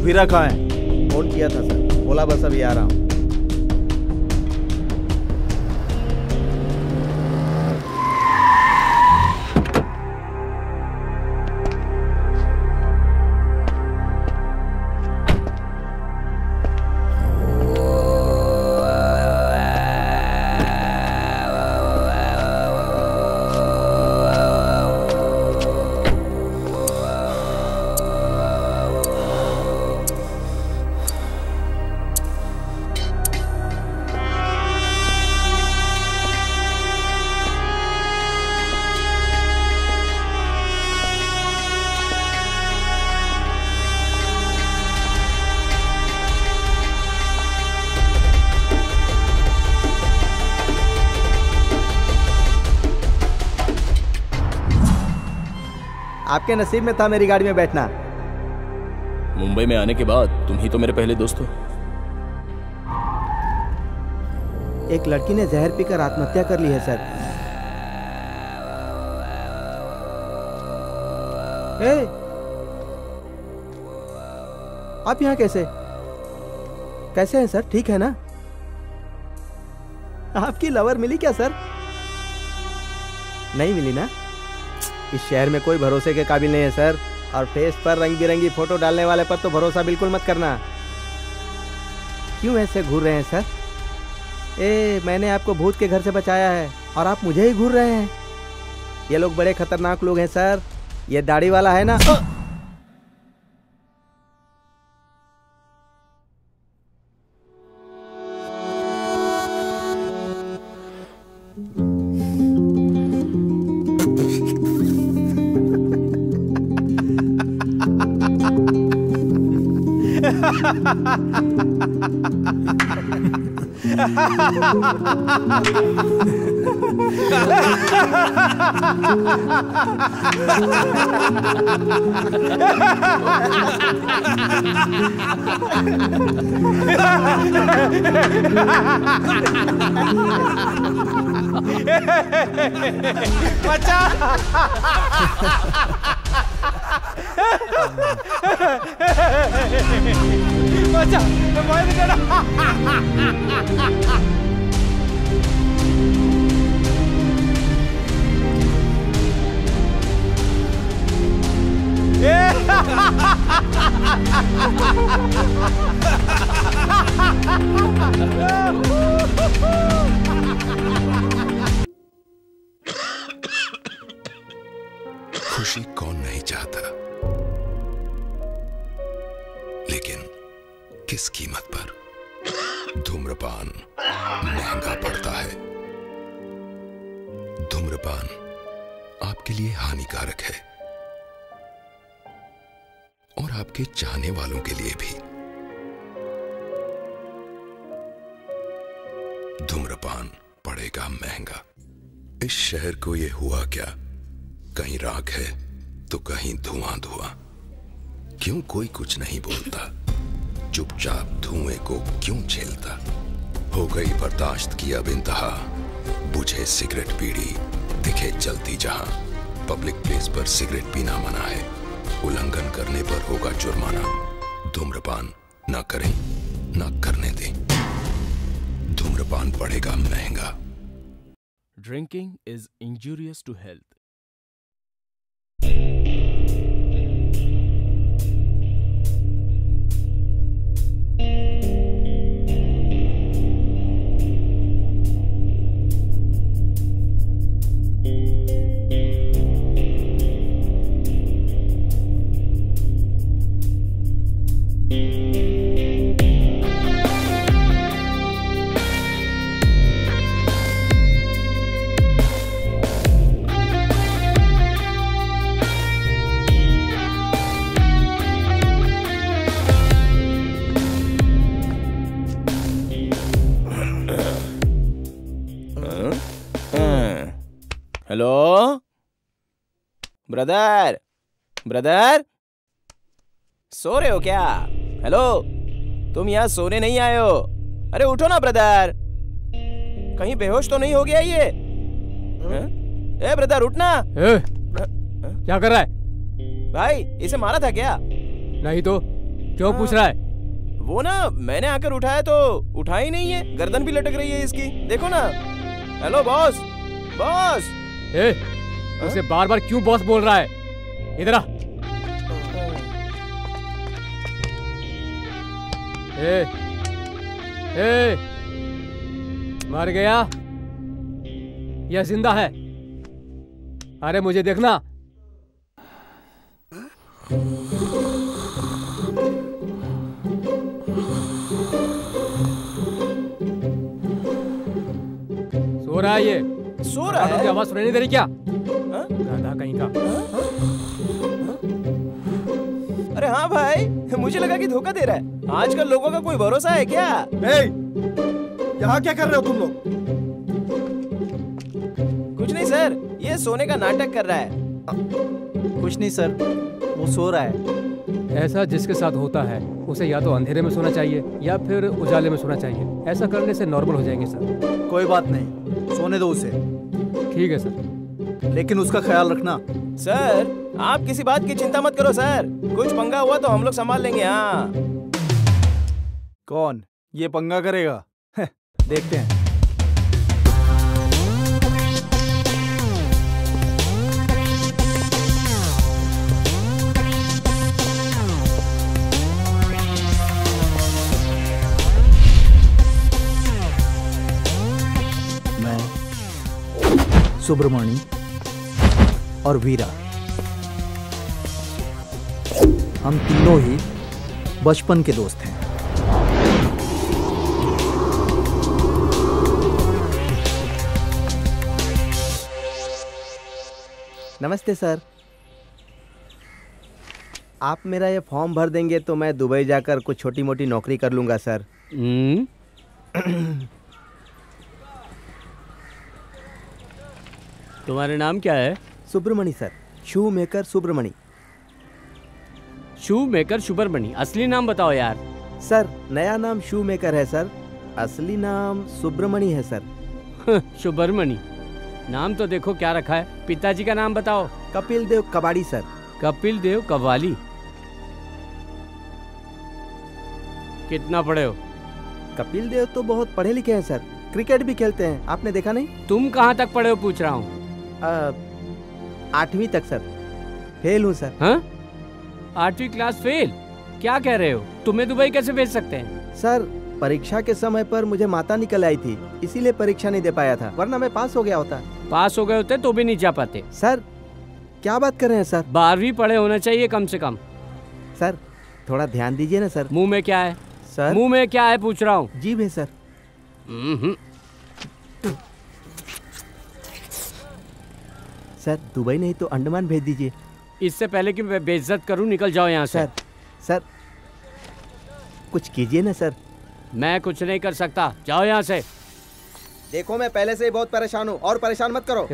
वीरा कहाँ है? फोन किया था सर, बोला बस अभी आ रहा हूँ। आपके नसीब में था मेरी गाड़ी में बैठना। मुंबई में आने के बाद तुम ही तो मेरे पहले दोस्त हो। एक लड़की ने जहर पीकर आत्महत्या कर ली है सर। आप यहाँ कैसे हैं सर? ठीक है ना? आपकी लवर मिली क्या सर? नहीं मिली ना? इस शहर में कोई भरोसे के काबिल नहीं है सर, और फेस पर रंग बिरंगी फोटो डालने वाले पर तो भरोसा बिल्कुल मत करना। क्यों ऐसे घूर रहे हैं सर? मैंने आपको भूत के घर से बचाया है और आप मुझे ही घूर रहे हैं। ये लोग बड़े खतरनाक लोग हैं सर। ये दाढ़ी वाला है ना, बचा। बचा, खुशी कौन नहीं चाहता, लेकिन किस कीमत पर। धूम्रपान महंगा पड़ता है। धूम्रपान आपके लिए हानिकारक है और आपके चाहने वालों के लिए भी। धूम्रपान पड़ेगा महंगा। इस शहर को ये हुआ क्या, कहीं राख है तो कहीं धुआं धुआं। क्यों कोई कुछ नहीं बोलता, चुपचाप धुएं को क्यों झेलता। हो गई बर्दाश्त की अब इंतहा, बुझे सिगरेट बीड़ी दिखे जलती जहां। पब्लिक प्लेस पर सिगरेट पीना मना है, उल्लंघन करने पर होगा जुर्माना। धूम्रपान ना करें ना करने दें, धूम्रपान पड़ेगा महंगा। Drinking is injurious to health. Hello brother, brother so रहे हो क्या? हेलो, तुम यहाँ सोने नहीं आए हो? अरे उठो ना ब्रदर, कहीं बेहोश तो नहीं हो गया ये? ए ब्रदर उठना। क्या कर रहा है भाई? इसे मारा था क्या? नहीं तो क्यों पूछ रहा है? वो ना मैंने आकर उठाया तो उठा ही नहीं है, गर्दन भी लटक रही है इसकी, देखो ना। Hello boss, boss. उसे बार बार क्यों बॉस बोल रहा है? इधर आ। मर गया या जिंदा है? अरे मुझे देखना। सो रहा है ये? सो रहा है? आवाज सुनाई नहीं दे रही क्या? गाधा कहीं का। अरे हाँ भाई, मुझे लगा कि धोखा दे रहा है। आजकल लोगों का कोई भरोसा है क्या? यहाँ क्या कर रहे हो तुम लोग? कुछ नहीं सर, ये सोने का नाटक कर रहा है। कुछ नहीं सर, वो सो रहा है। ऐसा जिसके साथ होता है उसे या तो अंधेरे में सोना चाहिए या फिर उजाले में सोना चाहिए। ऐसा करने से नॉर्मल हो जाएंगे सर। कोई बात नहीं, सोने दो उसे। ठीक है सर, लेकिन उसका ख्याल रखना। सर आप किसी बात की चिंता मत करो सर, कुछ पंगा हुआ तो हम लोग संभाल लेंगे। हाँ। कौन ये पंगा करेगा? देखते हैं। मैं सुब्रमणी और वीरा, हम तीनों ही बचपन के दोस्त हैं। नमस्ते सर, आप मेरा ये फॉर्म भर देंगे तो मैं दुबई जाकर कुछ छोटी मोटी नौकरी कर लूँगा सर। तुम्हारा नाम क्या है? सुब्रमणी सर, शू मेकर सुब्रमणी। शू मेकर सुब्रमणी, असली नाम बताओ यार। सर नया नाम शू मेकर है सर, असली नाम सुब्रमणी है सर। सुब्रमणी नाम तो देखो क्या रखा है। पिताजी का नाम बताओ। कपिल देव कबाड़ी सर। कपिल देव कव्वाली। कितना पढ़े हो? कपिल देव तो बहुत पढ़े लिखे हैं सर, क्रिकेट भी खेलते हैं, आपने देखा नहीं? तुम कहाँ तक पढ़े हो पूछ रहा हूँ। 8वीं तक सर, फेल हूँ सर। हाँ? 8वीं क्लास फेल? क्या कह रहे हो? तुम्हें दुबई कैसे भेज सकते हैं? सर परीक्षा के समय पर मुझे माता निकल आई थी, इसीलिए परीक्षा नहीं दे पाया था, वरना मैं पास हो गया होता। पास हो गए होते तो भी नहीं जा पाते। सर क्या बात कर रहे हैं सर? 12वीं पढ़े होना चाहिए कम से कम। सर थोड़ा ध्यान दीजिए ना सर। मुंह में क्या है सर? मुंह में क्या है पूछ रहा हूँ। जीभ है सर। सर दुबई नहीं तो अंडमान भेज दीजिए। इससे पहले कि मैं बेइज्जत करूं, निकल जाओ यहाँ से। सर कुछ कीजिए ना सर। मैं कुछ नहीं कर सकता, जाओ यहाँ से। देखो मैं पहले से ही बहुत परेशान हूँ, और परेशान मत करो।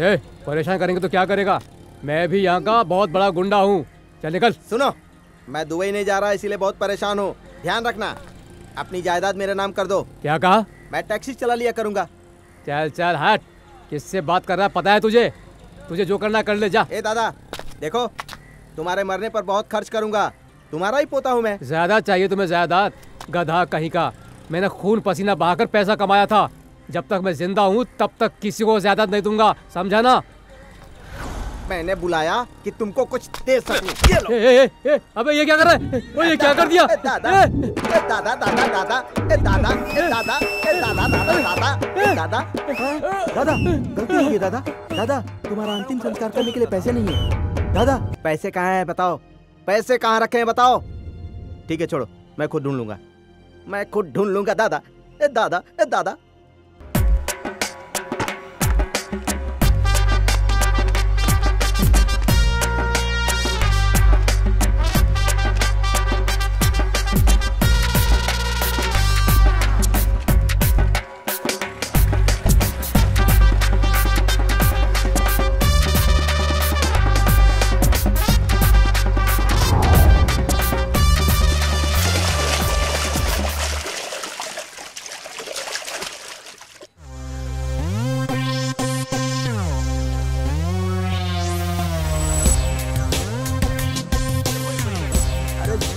परेशान करेंगे तो क्या करेगा? मैं भी यहाँ का बहुत बड़ा गुंडा हूँ। चल निकल। सुनो, मैं दुबई नहीं जा रहा इसीलिए बहुत परेशान हूँ। ध्यान रखना, अपनी जायदाद मेरे नाम कर दो। क्या कहा? मैं टैक्सी चला लिया करूँगा। चल चल हट, किससे बात कर रहा है पता है तुझे? तुझे जो करना कर ले, जा। ए दादा देखो, तुम्हारे मरने पर बहुत खर्च करूँगा, तुम्हारा ही पोता हूँ मैं। ज्यादा चाहिए तुम्हें जायदाद? गधा कहीं का। मैंने खून पसीना बहाकर पैसा कमाया था। जब तक मैं जिंदा हूँ तब तक किसी को जायदाद नहीं दूंगा, समझा ना? मैंने बुलाया कि तुमको कुछ दे सकूं। ये लो। अबे ये क्या कर रहा है? वो ये क्या कर दिया? दादा दादा दादा दादा दादा दादा दादा दादा दादा दादा गलती हो गई दादा। दादा तुम्हारा अंतिम संस्कार करने के लिए पैसे नहीं है। दादा पैसे कहाँ हैं बताओ, पैसे कहाँ रखे हैं बताओ। ठीक है छोड़ो, मैं खुद ढूंढ लूंगा, मैं खुद ढूंढ लूंगा। दादा दादा दादा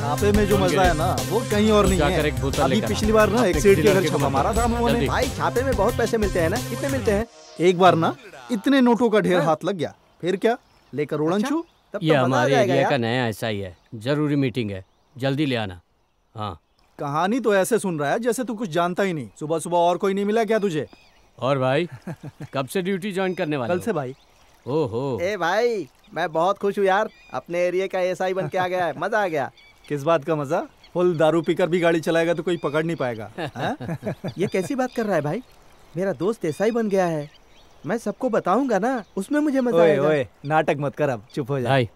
छापे में जो मजा है ना वो कहीं और नहीं है। अभी पिछली बार ना एक सेठ के घर छापा मारा था हम लोगों ने। भाई छापे में बहुत पैसे मिलते हैं ना। कितने मिलते हैं? एक बार ना इतने नोटों का ढेर हाथ लग गया, फिर क्या लेकर उड़न छू। ये हमारे एरिया का नया ऐसा ही है। जरूरी मीटिंग है, जल्दी ले आना। हाँ कहानी तो ऐसे सुन रहा है जैसे तू कुछ जानता ही नहीं। सुबह सुबह और कोई नहीं मिला क्या तुझे? और भाई कब से ड्यूटी ज्वाइन करने वाले? कल से भाई। ओहो ए भाई मैं बहुत खुश हूँ यार, अपने एरिया का एसआई बन के आ गया है, मजा आ गया। किस बात का मजा? फुल दारू पीकर भी गाड़ी चलाएगा तो कोई पकड़ नहीं पाएगा। ये कैसी बात कर रहा है भाई? मेरा दोस्त एसआई बन गया है, मैं सबको बताऊंगा ना, उसमें मुझे मजा आएगा। ओए नाटक मत कर, अब चुप हो जा। भाई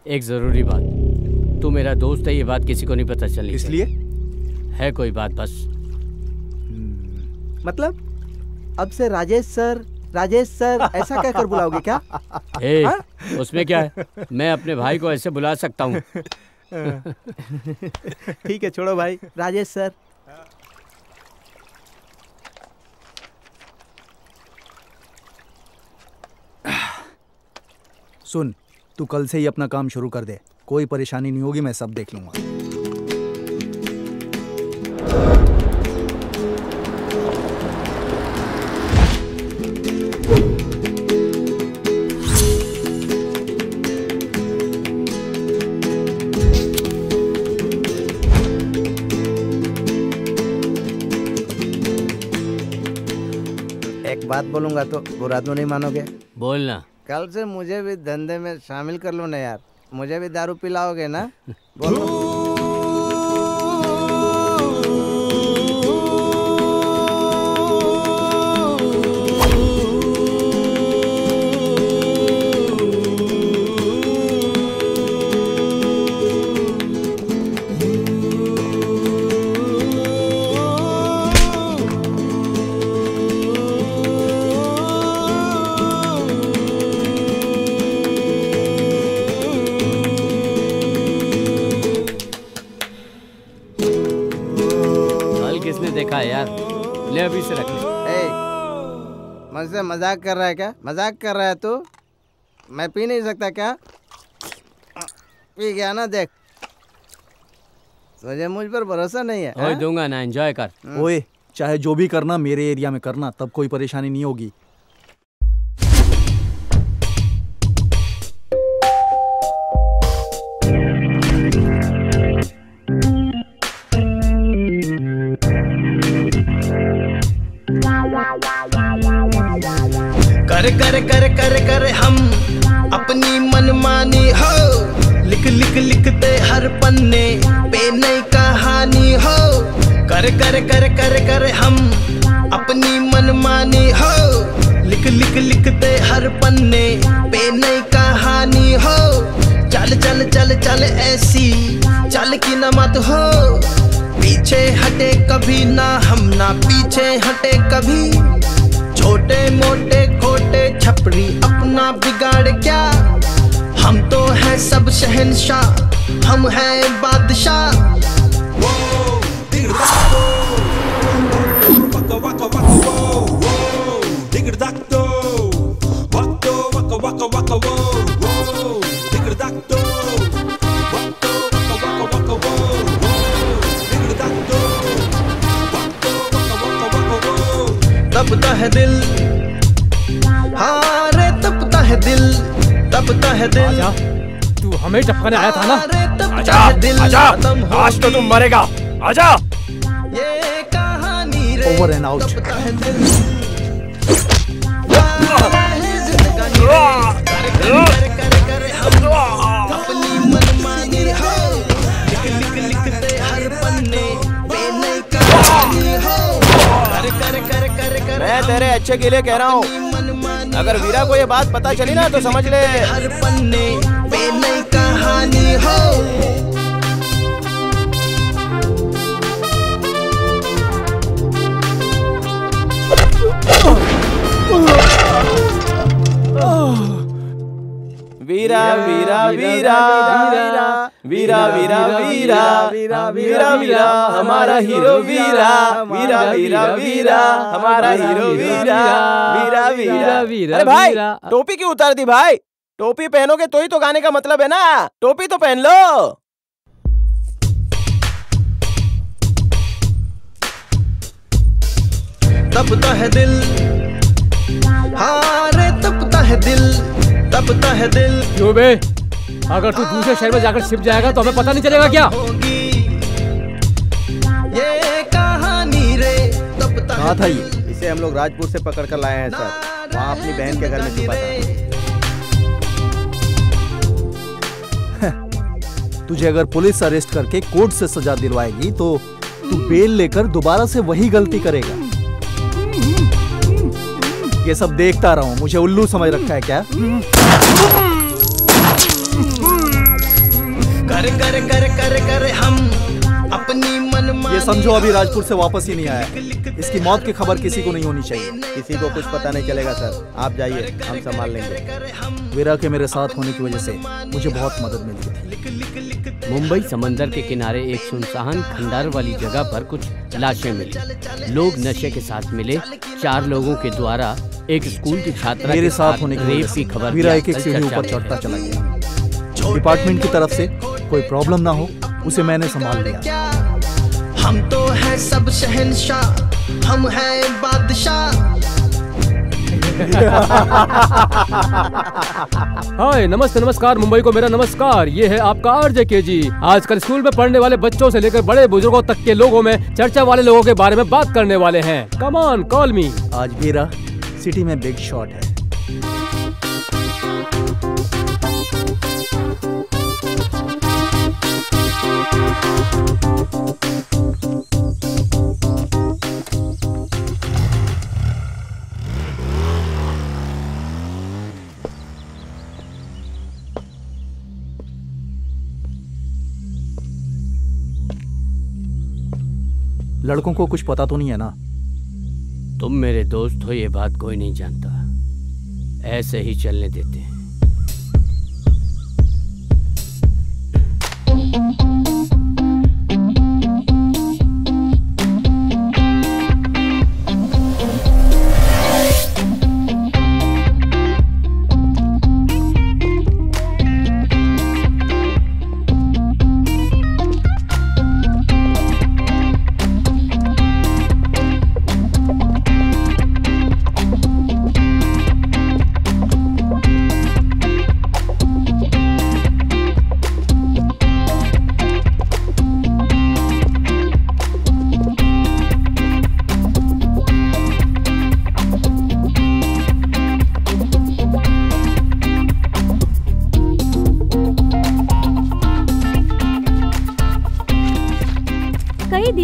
एक जरूरी बात, तू मेरा दोस्त है, ये बात किसी को नहीं पता चलनी। इसलिए है कोई बात बस। मतलब अब से राजेश सर ऐसा कहकर बुलाओगे क्या? उसमें क्या है, मैं अपने भाई को ऐसे बुला सकता हूँ। ठीक है छोड़ो भाई, राजेश सर। सुन, तू कल से ही अपना काम शुरू कर दे, कोई परेशानी नहीं होगी, मैं सब देख लूंगा। एक बात बोलूंगा तो बुरा तो नहीं मानोगे? बोलना। कल से मुझे भी धंधे में शामिल कर लो ना यार, मुझे भी दारू पिलाओगे ना? बोलो। यार ले अभी से रख ले। मुझसे मजाक कर रहा है क्या? मजाक कर रहा है तू? मैं पी नहीं सकता क्या? पी गया ना, देख तुझे मुझ पर भरोसा नहीं है। ओए दूंगा ना, एंजॉय कर। ओए चाहे जो भी करना मेरे एरिया में करना, तब कोई परेशानी नहीं होगी। कर कर कर कर कर हम अपनी मनमानी हो, लिख लिख लिखते हर पन्ने पे नई कहानी हो। कर कर कर कर कर हम अपनी मनमानी हो, लिख लिख लिखते हर पन्ने पे नई कहानी हो। चल चल चल चल ऐसी चल की न मत हो, पीछे हटे कभी ना हम, ना पीछे हटे कभी। छोटे मोटे खोटे छपरी अपना बिगाड़ क्या, हम तो है सब शहंशाह, हम हैं बादशाह। तपता है दिल, हाँ रे तपता है दिल, तपता है दिल। तू हमें टपकाने आया था ना? आजा, आजा, आज तो तुम मरेगा, आजा। ये कहानी रे ओवर एंड आउट। तपता है दिल। अपनी मनमानी हो, लिख लिख लिखते हर पन्ने पे नई कहानी हो। मैं तेरे अच्छे के लिए कह रहा हूँ, अगर वीरा को ये बात पता चली ना तो समझ ले हर पन्ने पे नई कहानी हो। वीरा वीरा वीरा वीरा वीरा वीरा वीरा वीरा वीरा हमारा हीरो वीरा, वीरा वीरा वीरा हमारा हीरो वीरा, वीरा वीरा वीरा। अरे भाई टोपी क्यों उतार दी भाई? टोपी पहनोगे तो ही तो गाने का मतलब है ना, टोपी तो पहन लो। तपता है दिल, हाँ रे तपता है दिल, तपता है दिल। क्यों बे, अगर तू दूसरे शहर में जाकर छिप जाएगा तो हमें पता नहीं चलेगा क्या? ये कहानी रे तपता कहाँ था ये? इसे हम लोग राजपुर से पकड़ कर लाए हैं सर, वहाँ अपनी बहन के घर में छुपा था। तुझे अगर पुलिस अरेस्ट करके कोर्ट से सजा दिलवाएगी तो तू बेल लेकर दोबारा से वही गलती करेगा। ये सब देखता रहा हूं, मुझे उल्लू समझ रखा है क्या? कर कर कर कर कर हम अपनी मनमानी। ये समझो अभी राजपुर से वापस ही नहीं आया, इसकी मौत की खबर किसी को नहीं होनी चाहिए। किसी को कुछ पता नहीं चलेगा सर, आप जाइए, हम संभाल लेंगे। वीरा के मेरे साथ होने की वजह से मुझे बहुत मदद मिली थी। मुंबई समंदर के किनारे एक सुनसान खंडार वाली जगह पर कुछ लाशें मिली। लोग नशे के साथ मिले। 4 लोगों के द्वारा एक स्कूल की छात्रा मेरे साथ होने की रेप की खबर वीरा एक सीढ़ी ऊपर चढ़ता चला गया। डिपार्टमेंट की तरफ से कोई प्रॉब्लम ना हो उसे मैंने संभाल लिया। हम तो है सब शहंशाह, हम हैं बादशाह। हाय नमस्ते नमस्कार, मुंबई को मेरा नमस्कार। ये है आपका आरजे केजी। आजकल स्कूल में पढ़ने वाले बच्चों से लेकर बड़े बुजुर्गों तक के लोगों में चर्चा वाले लोगों के बारे में बात करने वाले हैं। कम ऑन कॉल मी। आज वीरा सिटी में बिग शॉट है। लड़कों को कुछ पता तो नहीं है ना? तुम मेरे दोस्त हो ये बात कोई नहीं जानता, ऐसे ही चलने देते हैं।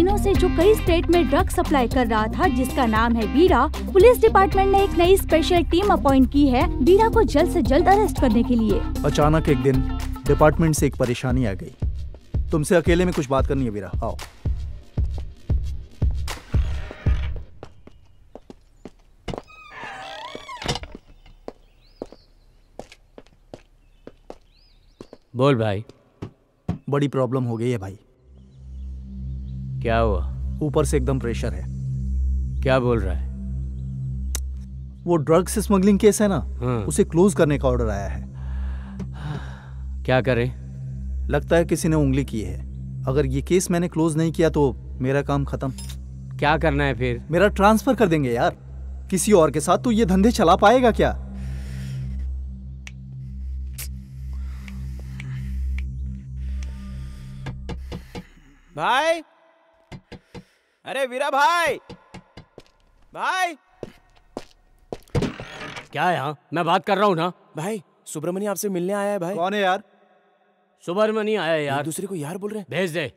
दिनों से जो कई स्टेट में ड्रग सप्लाई कर रहा था, जिसका नाम है वीरा, पुलिस डिपार्टमेंट ने एक नई स्पेशल टीम अपॉइंट की है वीरा को जल्द से जल्द अरेस्ट करने के लिए। अचानक एक दिन डिपार्टमेंट से एक परेशानी आ गई। तुमसे अकेले में कुछ बात करनी है वीरा, आओ। बोल भाई। बड़ी प्रॉब्लम हो गई है भाई। क्या हुआ? ऊपर से एकदम प्रेशर है। क्या बोल रहा है? वो ड्रग्स स्मगलिंग केस है ना, उसे क्लोज करने का ऑर्डर आया है। क्या करें? लगता है किसी ने उंगली की है। अगर ये केस मैंने क्लोज नहीं किया तो मेरा काम खत्म। क्या करना है फिर? मेरा ट्रांसफर कर देंगे यार किसी और के साथ। तो ये धंधे चला पाएगा क्या? भाई, अरे वीरा भाई, भाई। क्या है? यहाँ मैं बात कर रहा हूँ ना। भाई सुब्रमण्य आपसे मिलने आया है भाई। कौन है यार? सुब्रमण्य आया है यार। दूसरे को यार बोल रहे हैं। भेज दे।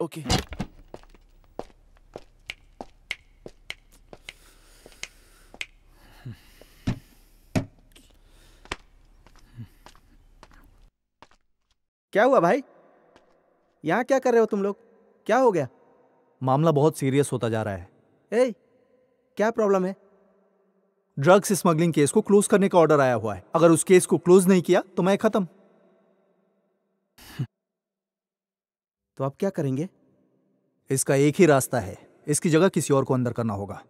ओके। क्या हुआ भाई? यहाँ क्या कर रहे हो तुम लोग? क्या हो गया? मामला बहुत सीरियस होता जा रहा है। ए, क्या प्रॉब्लम है? ड्रग्स स्मगलिंग केस को क्लोज करने का ऑर्डर आया हुआ है। अगर उस केस को क्लोज नहीं किया तो मैं खत्म। तो अब क्या करेंगे? इसका एक ही रास्ता है, इसकी जगह किसी और को अंदर करना होगा।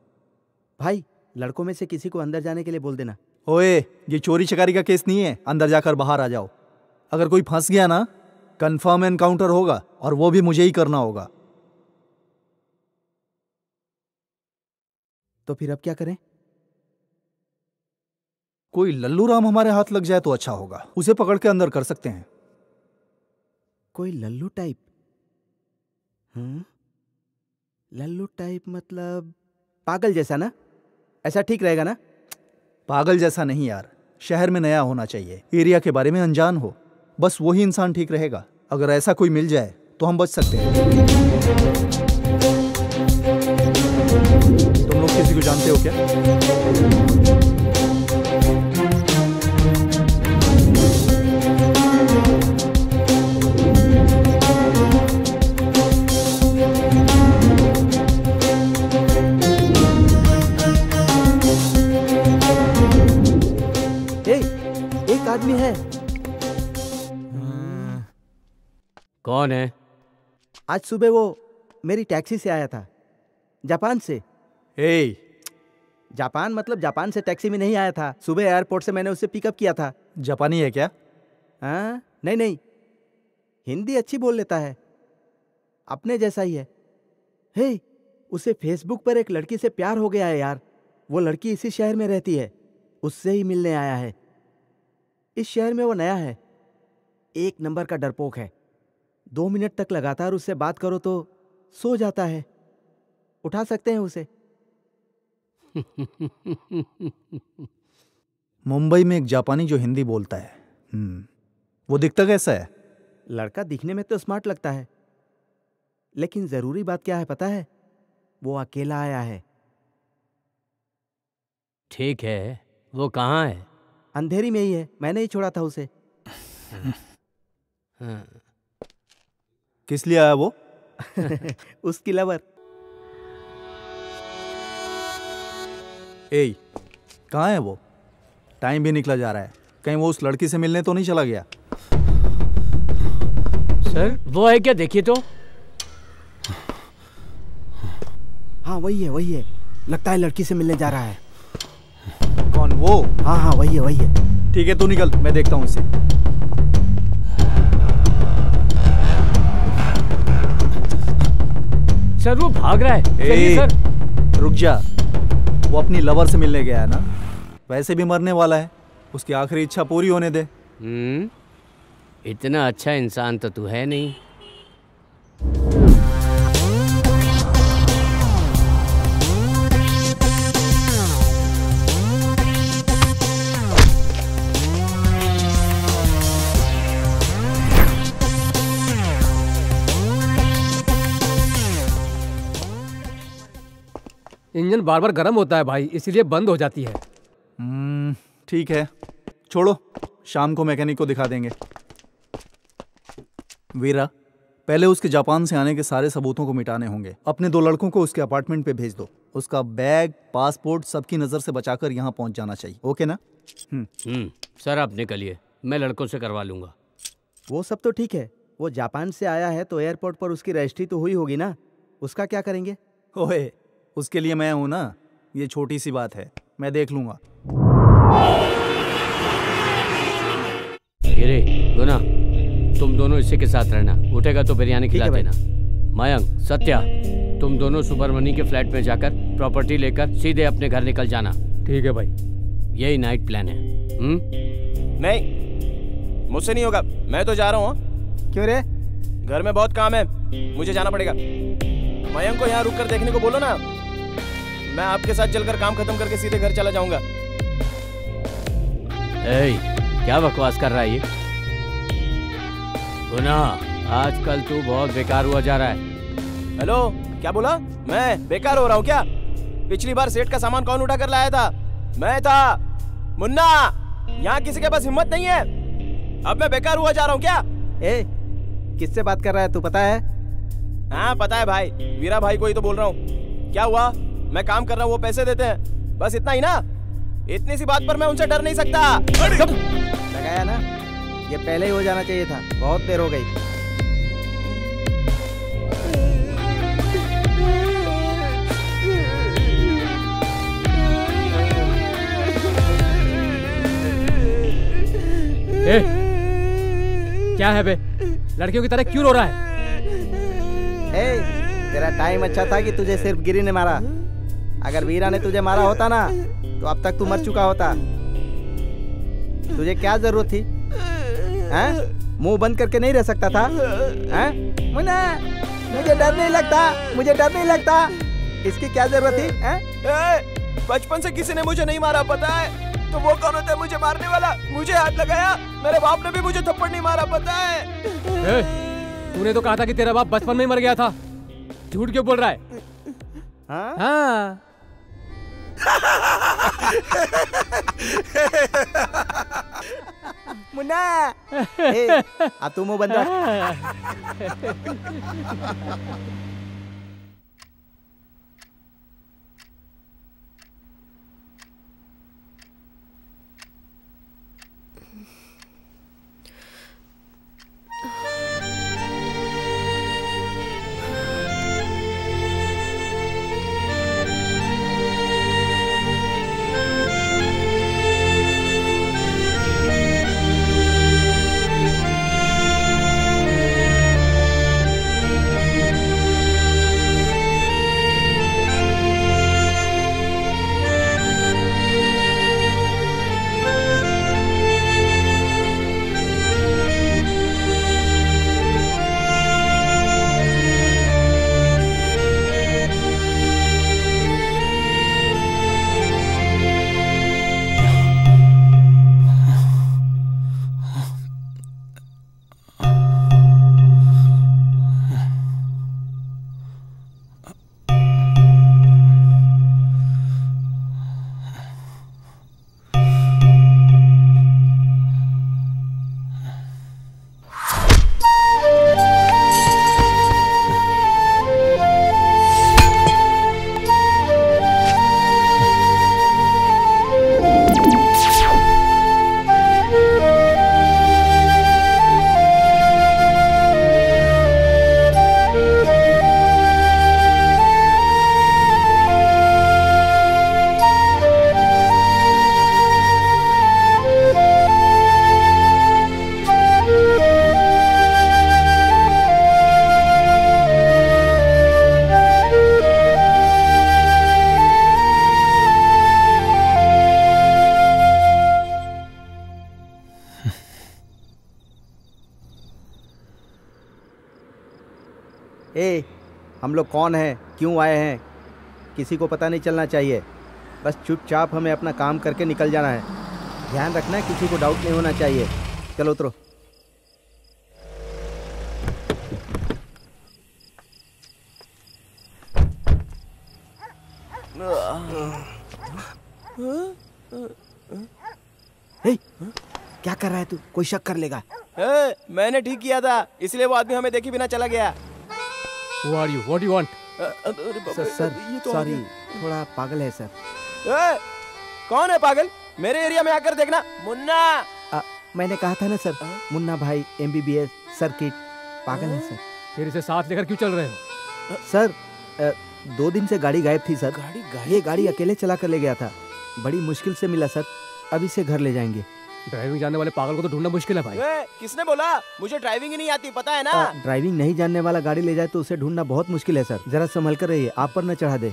भाई लड़कों में से किसी को अंदर जाने के लिए बोल देना। ओए, ये चोरी चकारी का केस नहीं है, अंदर जाकर बाहर आ जाओ। अगर कोई फंस गया ना, कंफर्म एनकाउंटर होगा और वो भी मुझे ही करना होगा। तो फिर अब क्या करें? कोई लल्लू राम हमारे हाथ लग जाए तो अच्छा होगा। उसे पकड़ के अंदर कर सकते हैं। कोई लल्लू टाइप? लल्लू टाइप मतलब पागल जैसा ना? ऐसा ठीक रहेगा ना? पागल जैसा नहीं यार, शहर में नया होना चाहिए, एरिया के बारे में अनजान हो, बस वही इंसान ठीक रहेगा। अगर ऐसा कोई मिल जाए तो हम बच सकते हैं। तुम लोग किसी को जानते हो क्या? एक आदमी है। कौन है? आज सुबह वो मेरी टैक्सी से आया था, जापान से। जापान मतलब जापान से टैक्सी में नहीं आया था। सुबह एयरपोर्ट से मैंने उसे पिकअप किया था। जापानी है क्या? हाँ, नहीं, हिंदी अच्छी बोल लेता है, अपने जैसा ही है। हे, उसे फेसबुक पर एक लड़की से प्यार हो गया है यार। वो लड़की इसी शहर में रहती है, उससे ही मिलने आया है। इस शहर में वो नया है, एक नंबर का डरपोक है। 2 मिनट तक लगातार उससे बात करो तो सो जाता है। उठा सकते हैं उसे। मुंबई में एक जापानी जो हिंदी बोलता है। वो दिखता कैसा है? लड़का दिखने में तो स्मार्ट लगता है, लेकिन जरूरी बात क्या है पता है? वो अकेला आया है। ठीक है, वो कहाँ है? अंधेरी में ही है, मैंने ही छोड़ा था उसे। किस लिए आया वो? उसकी लवर। कहाँ है वो? टाइम भी निकला जा रहा है, कहीं वो उस लड़की से मिलने तो नहीं चला गया? सर वो है क्या? देखिए तो। हाँ वही है, लगता है लड़की से मिलने जा रहा है। कौन वो? हाँ वही है। ठीक है तू निकल, मैं देखता हूँ उसे। सर वो भाग रहा है। चलिए सर। रुक जा, वो अपनी लवर से मिलने गया है ना, वैसे भी मरने वाला है, उसकी आखिरी इच्छा पूरी होने दे। इतना अच्छा इंसान तो तू है नहीं। इंजन बार बार गर्म होता है भाई, इसीलिए बंद हो जाती है। ठीक है, छोड़ो, शाम को मैकेनिक को दिखा देंगे। वीरा, पहले उसके जापान से आने के सारे सबूतों को मिटाने होंगे। अपने 2 लड़कों को उसके अपार्टमेंट पे भेज दो। उसका बैग, पासपोर्ट सबकी नजर से बचाकर यहाँ पहुँच जाना चाहिए। ओके ना? सर आप निकलिए, मैं लड़कों से करवा लूंगा। वो सब तो ठीक है, वो जापान से आया है तो एयरपोर्ट पर उसकी रजिस्ट्री तो हुई होगी ना, उसका क्या करेंगे? ओए, उसके लिए मैं हूं ना, ये छोटी सी बात है, मैं देख लूंगा। गिरे, गुना, तुम दोनों इसी के साथ रहना, उठेगा तो बिरयानी खिला देना। मयंक, सत्या, तुम दोनों सुब्रमणी के फ्लैट में जाकर प्रॉपर्टी लेकर सीधे अपने घर निकल जाना। ठीक है भाई, यही नाइट प्लान है। नहीं, मुझसे नहीं होगा, मैं तो जा रहा हूँ। क्यों रे? घर में बहुत काम है, मुझे जाना पड़ेगा। मयंक को यहाँ रुक कर देखने को बोलो ना, मैं आपके साथ चलकर काम खत्म करके सीधे घर चला जाऊंगा। क्या बकवास कर रहा है ये? गुना, आजकल तू बहुत बेकार हुआ जा रहा है। हेलो, क्या बोला? मैं बेकार हो रहा हूँ क्या? पिछली बार सेठ का सामान कौन उठा कर लाया था? मैं था। मुन्ना, यहाँ किसी के पास हिम्मत नहीं है। अब मैं बेकार हुआ जा रहा हूँ क्या? किससे बात कर रहा है तू, पता है? हाँ पता है भाई, वीरा भाई को ही तो बोल रहा हूँ। क्या हुआ? मैं काम कर रहा हूँ, वो पैसे देते हैं, बस इतना ही ना। इतनी सी बात पर मैं उनसे डर नहीं सकता। लगाया ना, ये पहले ही हो जाना चाहिए था, बहुत देर हो गई। क्या है बे, लड़कियों की तरह क्यों रो रहा है? तेरा टाइम अच्छा था कि तुझे सिर्फ गिरी ने मारा। अगर वीरा ने तुझे मारा होता ना तो अब तक तू मर चुका होता। तुझे क्या जरूरत थी? मुंह बंद करके नहीं रह सकता था? मुन्ना, मुझे डर नहीं लगता, मुझे डर नहीं लगता। इसकी क्या जरूरत थी? बचपन से किसी ने मुझे नहीं मारा, पता है? तो वो कौन होता है मुझे मारने वाला? मुझे हाथ लगाया, मेरे बाप ने भी मुझे थप्पड़ नहीं मारा, पता है? तूने तो कहा था कि तेरा बाप बचपन में ही मर गया था, झूठ क्यों बोल रहा है? हाँ। मुन्ना, अब तू मुंह बंद रख। हम लोग कौन हैं, क्यों आए हैं, किसी को पता नहीं चलना चाहिए। बस चुपचाप हमें अपना काम करके निकल जाना है। ध्यान रखना, किसी को डाउट नहीं होना चाहिए। चलो उतरो। हे, क्या कर रहा है तू? कोई शक कर लेगा। मैंने ठीक किया था, इसलिए वो आदमी हमें देखे बिना चला गया। Who are you? What do you want? Sir sorry, थोड़ा पागल है सर। कौन है पागल? मेरे एरिया में आकर देखना। मुन्ना, मैंने कहा था ना सर, मुन्ना भाई MBBS सर्किट पागल है सर। फिर इसे साथ लेकर क्यों चल रहे हो? सर 2 दिन से गाड़ी गायब थी सर। ये गाड़ी अकेले चला कर ले गया था, बड़ी मुश्किल से मिला सर। अब इसे घर ले जाएंगे। ड्राइविंग जानने वाले पागल को तो ढूंढना मुश्किल है भाई। किसने बोला? मुझे ड्राइविंग ही नहीं आती, पता है ना। ड्राइविंग नहीं जानने वाला गाड़ी ले जाए तो उसे ढूंढना बहुत मुश्किल है सर। जरा संभल कर रहिए, आप पर न चढ़ा दे।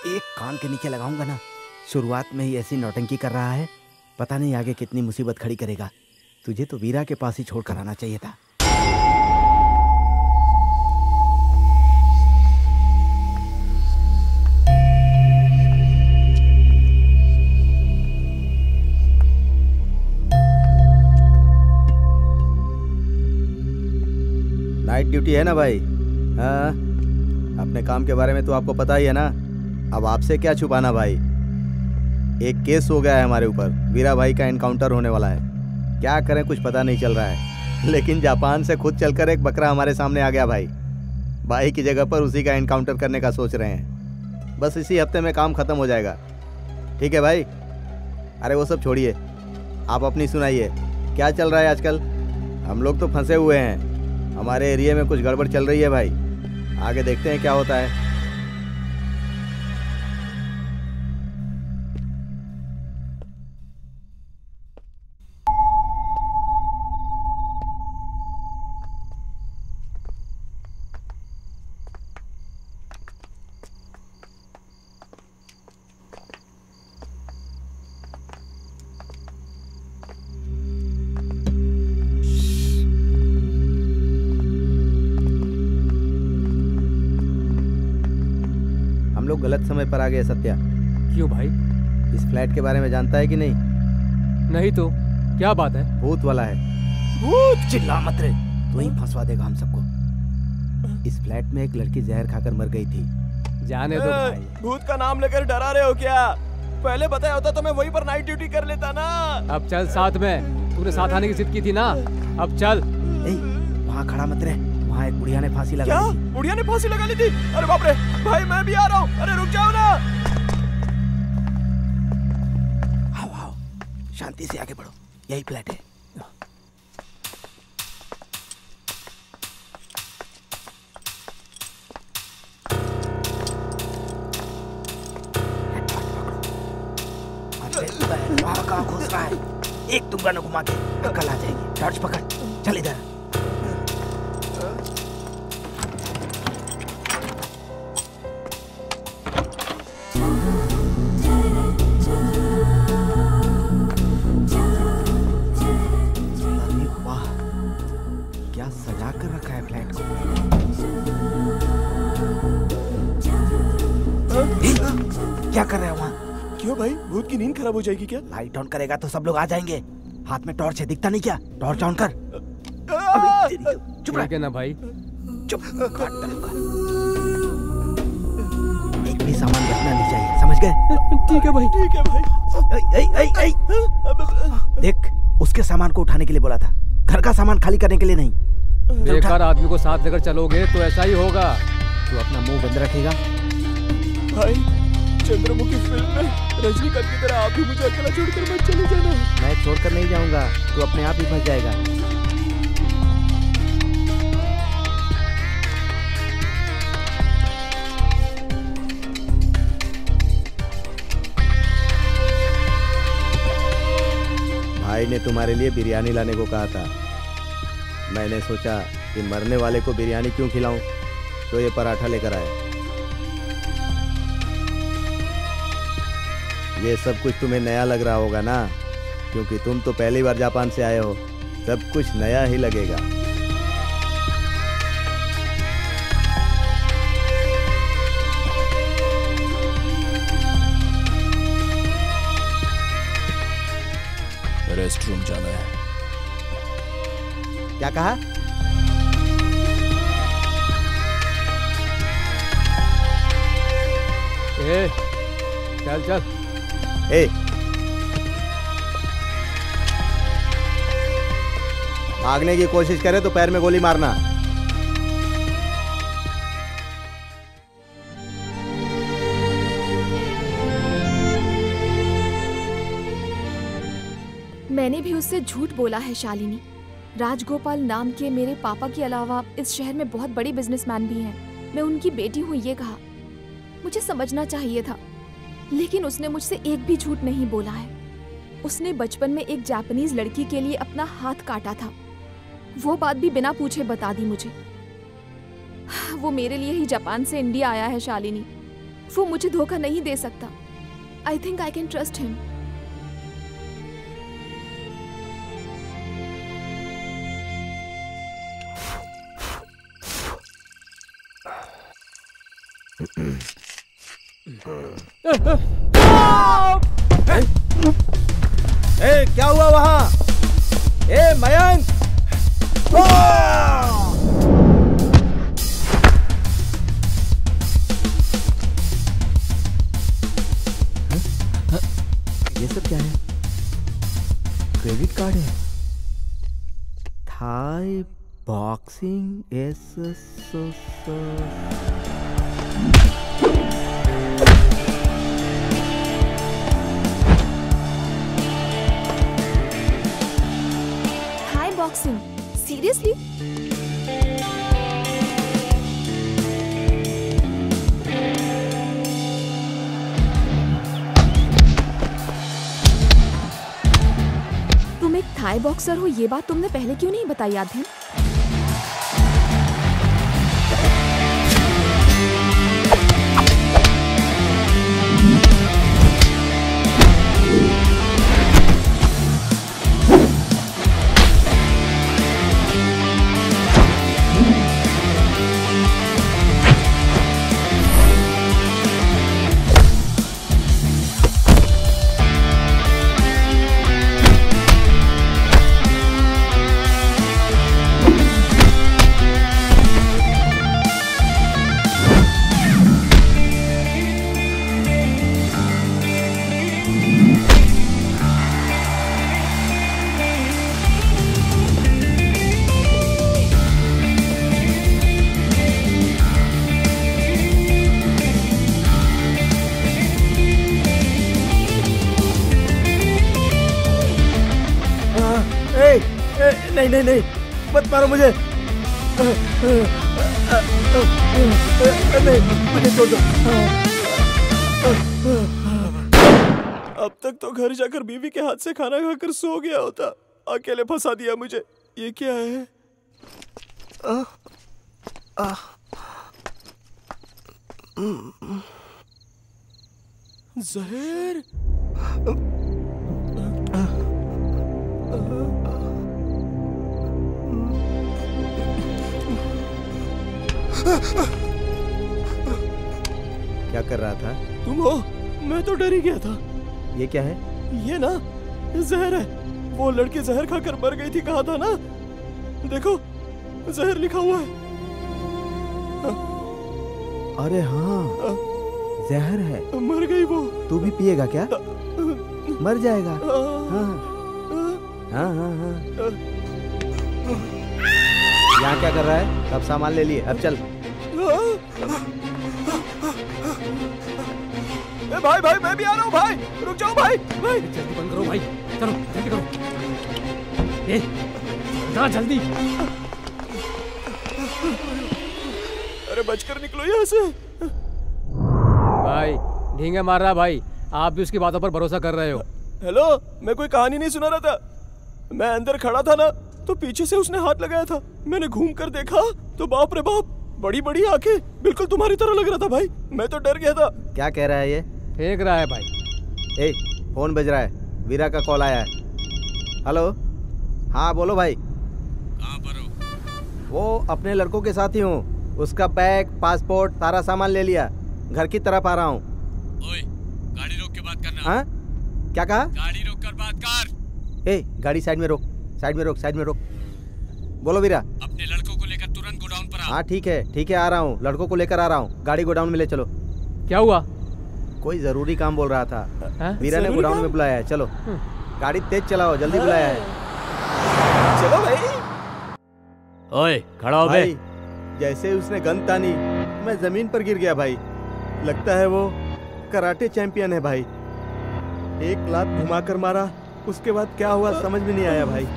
एक कान के नीचे लगाऊंगा ना। शुरुआत में ही ऐसी नौटंकी कर रहा है, पता नहीं आगे कितनी मुसीबत खड़ी करेगा। तुझे तो वीरा के पास ही छोड़ कर आना चाहिए था। नाइट ड्यूटी है ना भाई? हाँ, अपने काम के बारे में तो आपको पता ही है ना। अब आपसे क्या छुपाना भाई। एक केस हो गया है हमारे ऊपर, वीरा भाई का एनकाउंटर होने वाला है। क्या करें कुछ पता नहीं चल रहा है, लेकिन जापान से खुद चलकर एक बकरा हमारे सामने आ गया भाई। भाई की जगह पर उसी का एनकाउंटर करने का सोच रहे हैं। बस इसी हफ्ते में काम खत्म हो जाएगा। ठीक है भाई? अरे वो सब छोड़िए, आप अपनी सुनाइए, क्या चल रहा है आजकल? हम लोग तो फंसे हुए हैं, हमारे एरिया में कुछ गड़बड़ चल रही है भाई। आगे देखते हैं क्या होता है। लोग गलत समय पर आ गए सत्या। क्यों भाई? इस फ्लैट के बारे में जानता है कि नहीं? नहीं तो क्या बात है? भूत वाला है। भूत? चिल्ला मत रे, तू ही फंसवा देगा हम सबको। इस फ्लैट में एक लड़की जहर खाकर मर गई थी। जाने दो भाई। भूत का नाम लेकर डरा रहे हो क्या? पहले बताया होता तो मैं वहीं पर नाइट ड्यूटी कर लेता ना। अब चल साथ में, तूने साथ आने की जिद की थी ना, अब चल। वहाँ खड़ा मत रहे, वहाँ एक बुढ़िया ने फांसी लगा ली थी। बुढ़िया ने फांसी लगा ली थी? अरे बाप रे भाई, मैं भी आ रहा हूँ। अरे रुक जाओ ना। आओ आओ, शांति से आगे बढ़ो, यही फ्लैट है। वहाँ कहाँ घुस रहा है? एक तुंगा न घुमा के अकल आ जाएगी। टॉर्च पकड़, चल इधर। सजा कर रखा है फ्लैट को। क्या कर रहे हो वहाँ? क्यों भाई, भूत की नींद खराब हो जाएगी क्या? लाइट ऑन करेगा तो सब लोग आ जाएंगे। हाथ में टॉर्च है, दिखता नहीं क्या? टॉर्च ऑन कर। चुप रह ना भाई। चुप। एक भी सामान रखना नहीं चाहिए, समझ गए? ठीक है भाई। ठीक है भाई। देख, उसके सामान को उठाने के लिए बोला था, घर का सामान खाली करने के लिए नहीं। बेकार आदमी को साथ लेकर चलोगे तो ऐसा ही होगा। तू अपना मुंह बंद रखेगा। भाई, चंद्रमुखी फिल्म में रजनीकांत की तरह आप भी मुझे अकेला छोड़कर मत चले जाना। मैं छोड़कर नहीं जाऊंगा, तू अपने आप ही फंस जाएगा। भाई ने तुम्हारे लिए बिरयानी लाने को कहा था। मैंने सोचा कि मरने वाले को बिरयानी क्यों खिलाऊं, तो ये पराठा लेकर आया। ये सब कुछ तुम्हें नया लग रहा होगा ना, क्योंकि तुम तो पहली बार जापान से आए हो। सब कुछ नया ही लगेगा। रेस्ट रूम जाना है। क्या कहा? चल चल। भागने की कोशिश करे तो पैर में गोली मारना। मैंने भी उससे झूठ बोला है शालिनी। राजगोपाल नाम के मेरे पापा के अलावा इस शहर में बहुत बड़े बिजनेसमैन भी हैं। मैं उनकी बेटी हूँ ये कहा। मुझे समझना चाहिए था, लेकिन उसने मुझसे एक भी झूठ नहीं बोला है। उसने बचपन में एक जापानीज लड़की के लिए अपना हाथ काटा था। वो बात भी बिना पूछे बता दी मुझे। वो मेरे लिए ही जापान से इंडिया आया है शालिनी। वो मुझे धोखा नहीं दे सकता। I think I can trust him. क्या हुआ वहां? मयंक! ये सब क्या है? क्रेडिट कार्ड है। Thai boxing boxing? सीरियसली? तुम एक थाई बॉक्सर हो, ये बात तुमने पहले क्यों नहीं बताई अध्ययन? नहीं, मत मारो मुझे। नहीं, मुझे छोड़ दो। अब तक तो घर जाकर बीवी के हाथ से खाना खाकर सो गया होता। अकेले फंसा दिया मुझे। ये क्या है? जहर। क्या कर रहा था? तुम हो? मैं तो डर ही गया था। ये क्या है? ये ना जहर है। वो लड़की जहर खाकर मर गई थी, कहा था ना। देखो जहर लिखा हुआ है। अरे हाँ, जहर है। मर गई वो। तू भी पिएगा क्या? मर जाएगा। हाँ। यहाँ क्या कर रहा है? सब सामान ले लिए, अब चल। भाई मैं भी आ रहा हूँ भाई। रुक जाओ भाई। जल्दी बंद करो भाई। चलो जल्दी करो। जल्दी। अरे बचकर निकलो यहाँ से। भाई ढींगे मार रहा भाई। आप भी उसकी बातों पर भरोसा कर रहे हो। हेलो, मैं कोई कहानी नहीं सुना रहा था। मैं अंदर खड़ा था ना, तो पीछे से उसने हाथ लगाया था। मैंने घूम कर देखा तो बाप रे बाप, बड़ी बड़ी आंखें, बिल्कुल तुम्हारी तरह लग रहा था भाई। मैं तो डर गया था। क्या कह रहा है ये? फेंक रहा है भाई। फोन बज रहा है। वीरा का कॉल आया है। हेलो, हाँ बोलो भाई। कहाँ पर हो? वो अपने लड़कों के साथ ही हूँ। उसका बैग, पासपोर्ट, सारा सामान ले लिया। घर की तरफ आ रहा हूँ। ओए, गाड़ी रोक के बात करना। हाँ? क्या कहा? गाड़ी रोक कर बात कर। गाड़ी साइड में रोक, साइड में रोक। बोलो वीरा। अपने लड़कों को लेकर तुरंत गोडाउन पर आ। हाँ ठीक है, आ रहा हूँ। लड़कों को लेकर आ रहा हूँ। गाड़ी गोडाउन में ले चलो। क्या हुआ? कोई जरूरी काम बोल रहा था। वीरा ने जरूरी गोडाउन काम? में बुलाया है। चलो गाड़ी तेज चलाओ, जल्दी बुलाया है। चलो भाई। ओए खड़ा हो बे। भाई जैसे ही उसने गन तानी मैं जमीन पर गिर गया भाई। लगता है वो कराटे चैंपियन है भाई। एक लात घुमा कर मारा, उसके बाद क्या हुआ समझ में नहीं आया भाई।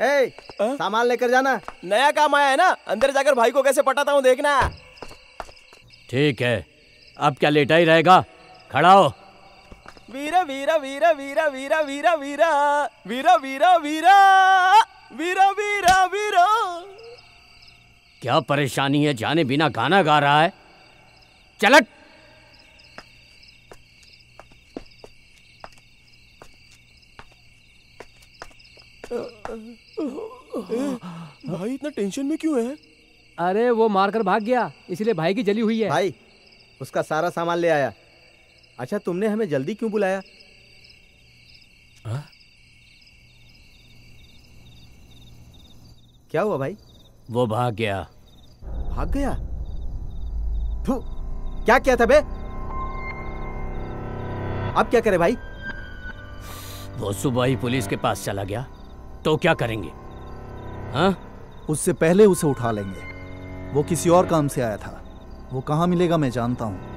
ए, सामान लेकर जाना। नया काम आया है ना, अंदर जाकर भाई को कैसे पटाता हूँ देखना। ठीक है, अब क्या लेटा ही रहेगा, खड़ा हो। वीरा वीरा वीरा वीरा वीरा वीरा वीरा वीरा वीरा वीरा वीरा वीरा वीरा। क्या परेशानी है, जाने बिना गाना गा रहा है। चलट। भाई इतना टेंशन में क्यों है? अरे वो मारकर भाग गया, इसलिए भाई की जली हुई है। भाई उसका सारा सामान ले आया। अच्छा तुमने हमें जल्दी क्यों बुलाया? क्या हुआ भाई? वो भाग गया। भाग गया? थू, क्या किया था बे? अब क्या करे भाई? वो सुबह ही पुलिस के पास चला गया, तो क्या करेंगे? हाँ? उससे पहले उसे उठा लेंगे। वो किसी और काम से आया था। वो कहाँ मिलेगा मैं जानता हूँ।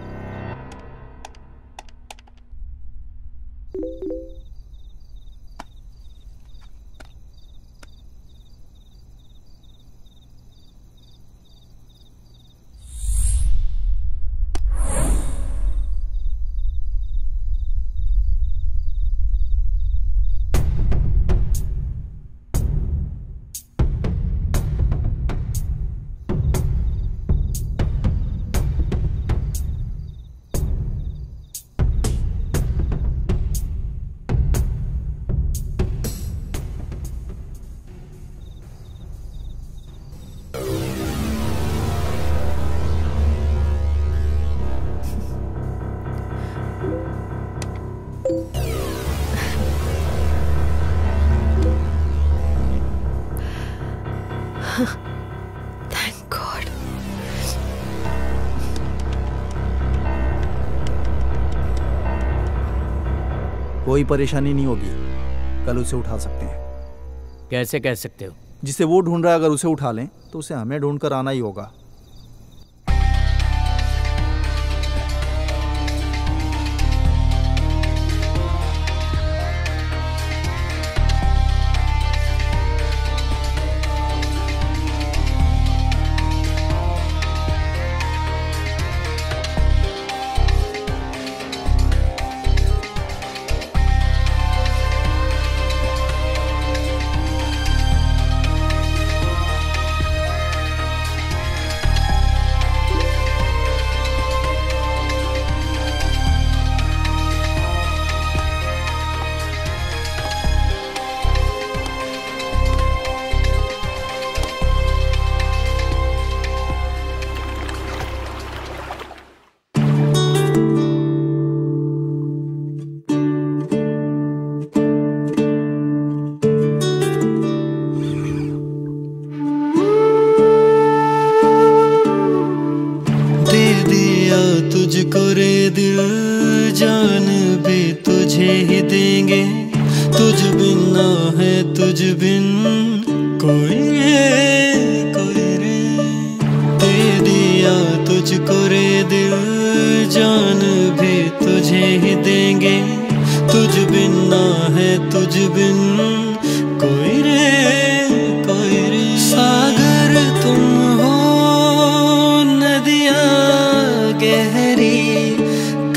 Thank God. कोई परेशानी नहीं होगी, कल उसे उठा सकते हैं। कैसे कह सकते हो? जिसे वो ढूंढ रहा है अगर उसे उठा लें तो उसे हमें ढूंढ कर आना ही होगा। तुझको रे दिल, जान भी तुझे ही देंगे। तुझ बिन ना है तुझ बिन कोई रे। दे दिया तुझको रे दिल, जान भी तुझे ही देंगे। तुझ बिन ना है तुझ बिन कोई रे। सागर तुम हो, नदियाँ गहरी,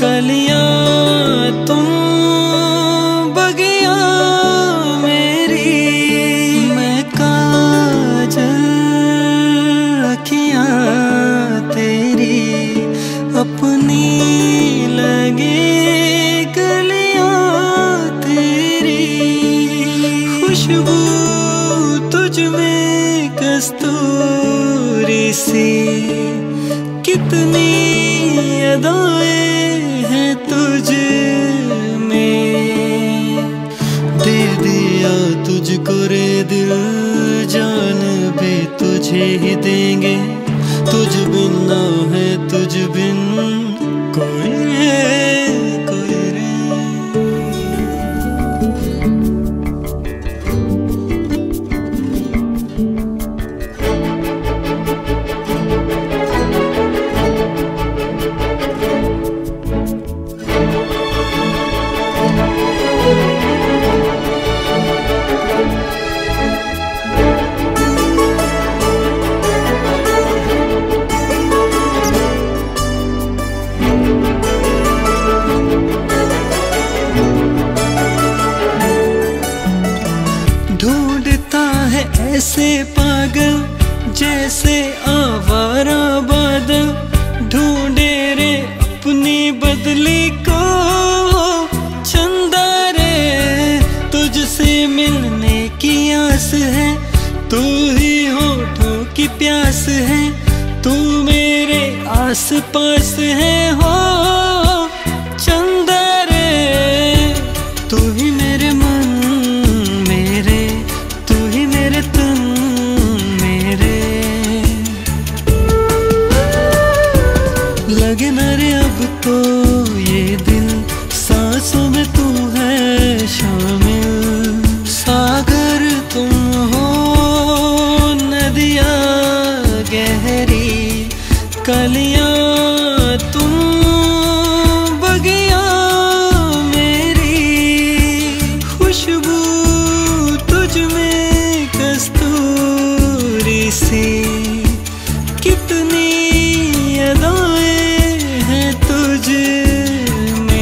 कलियां तुम, बगिया मेरी। मैं काजल, अखियां तेरी, अपनी लगे गलियां तेरी। खुशबू तुझ में कस्तूरी सी, कितनी अदाएं हैं तुझ में। दे दिया तुझको रे दिल, तुझे ही देंगे, तुझ बिन ना है तुझ बिन कोई रे। ऐसे पागल जैसे आवारा बादल, ढूंढे रे अपनी बदली को चंदा रे। तुझसे मिलने की आस है, तू ही होठों की प्यास है, तू मेरे आस पास है हो चंदा रे। तू ही मेरे मन मेरे, तू ही मेरे तन मेरे। लगे न रे अब तो ये दिल, सांसों में तू है शामिल। सागर तुम हो, नदियाँ गहरी, कलियाँ तुम, बगिया मेरी। खुशबू तुझ में कस्तूरी सी, कितनी अदाएं हैं तुझ में।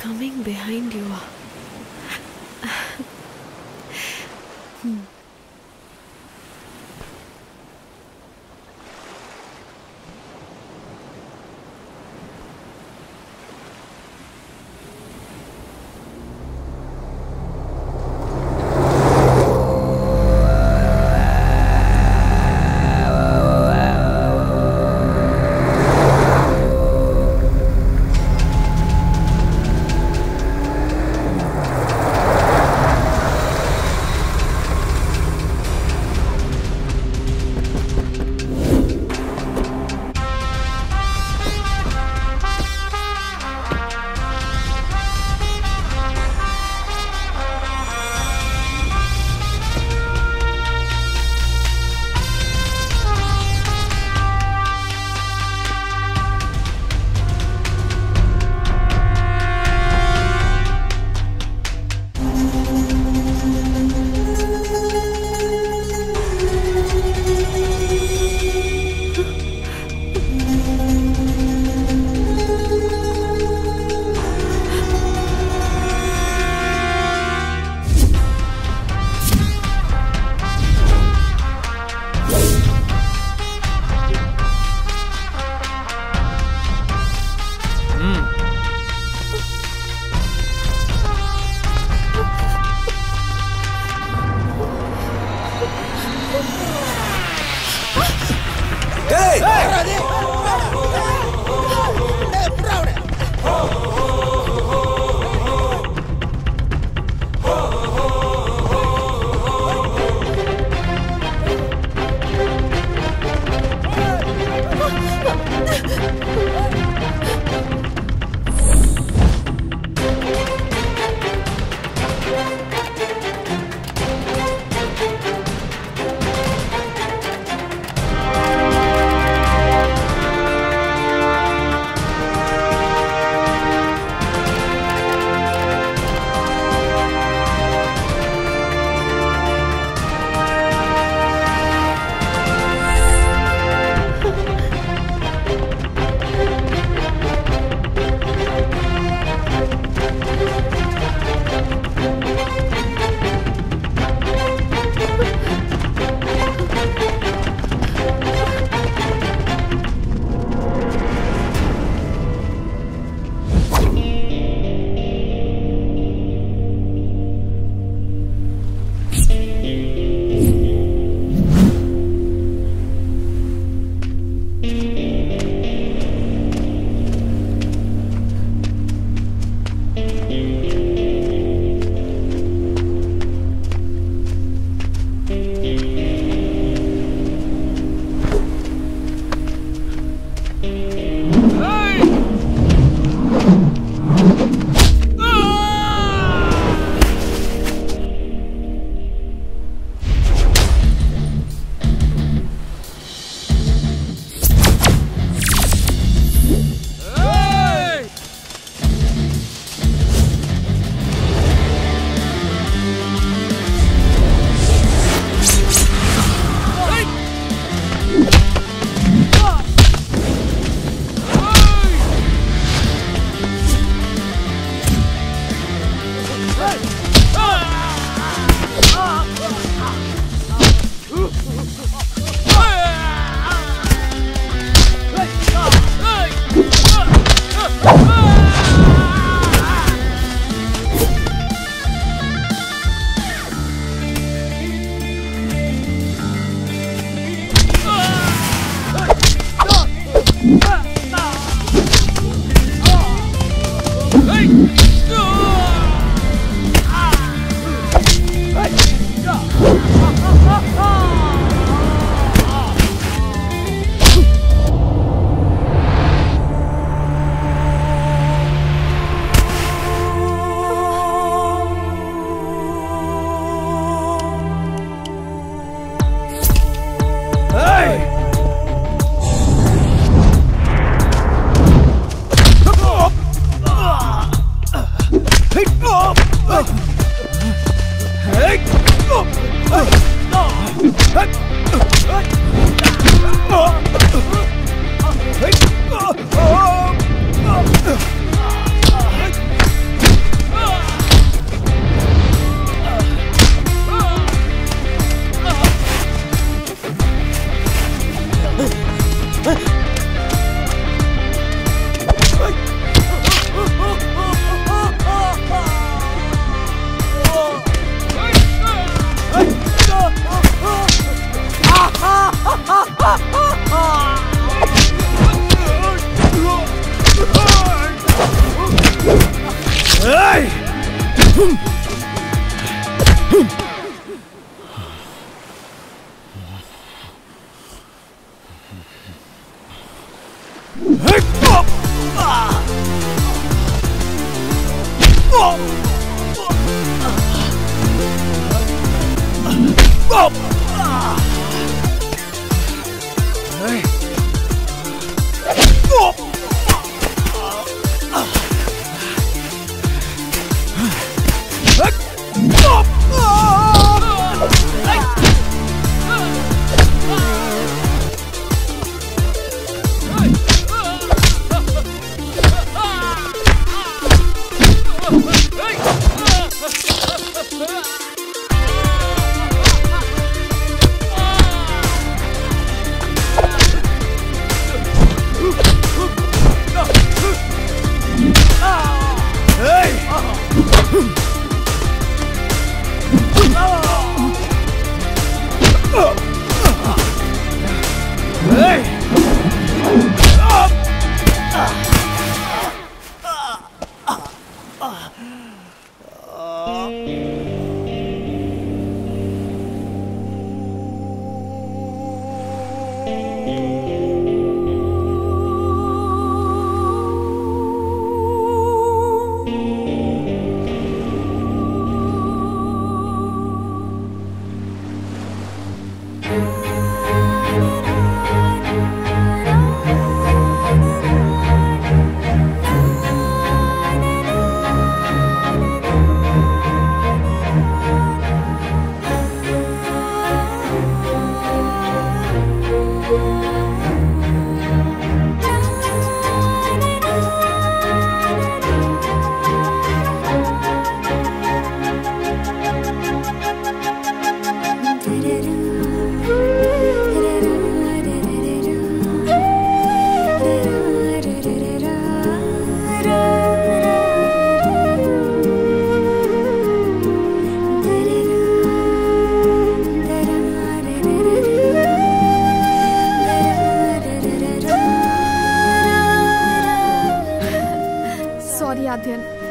Coming behind you.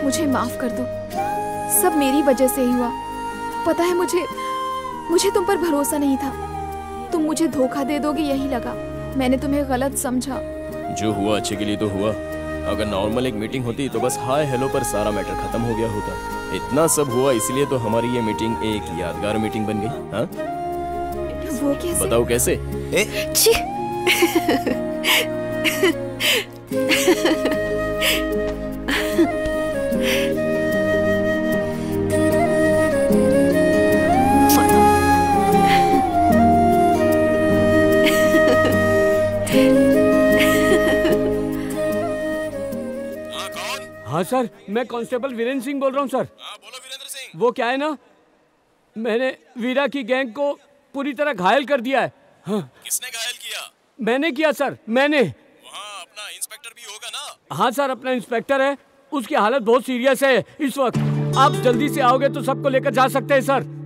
मुझे माफ कर दो, सब मेरी वजह से ही हुआ। पता है मुझे तुम पर भरोसा नहीं था। तुम मुझे धोखा दे दोगे यही लगा। मैंने तुम्हें गलत समझा। जो हुआ अच्छे के लिए तो हुआ। अगर नॉर्मल एक मीटिंग होती तो बस हाय हेलो पर सारा मैटर खत्म हो गया होता। इतना सब हुआ इसलिए तो हमारी ये मीटिंग एक यादगार मीटिंग बन गई। हाँ वो कैसे? बताओ कैसे? हाँ सर, मैं कांस्टेबल वीरेंद्र सिंह बोल रहा हूँ सर। हाँ बोलो वीरेंद्र सिंह। वो क्या है ना, मैंने वीरा की गैंग को पूरी तरह घायल कर दिया है। हाँ। किसने घायल किया? मैंने किया सर, मैंने। वहाँ अपना इंस्पेक्टर भी होगा ना? हाँ सर, अपना इंस्पेक्टर है। उसकी हालत बहुत सीरियस है इस वक्त। आप जल्दी से आओगे तो सबको लेकर जा सकते हैं सर।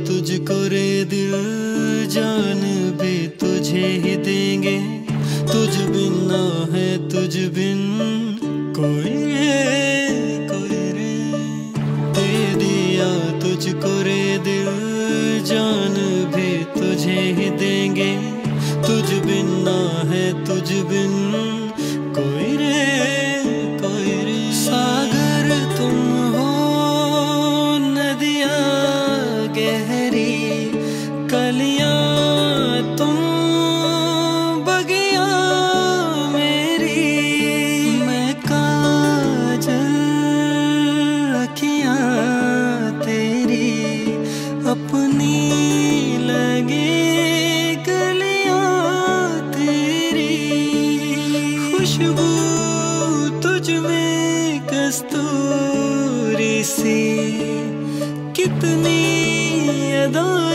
तुझको रे दिल, जान भी तुझे ही देंगे। तुझ बिन ना है तुझ बिन कोई रे। दे दिया तुझको रे दिल, जान भी तुझे ही देंगे। कितनी अदाएं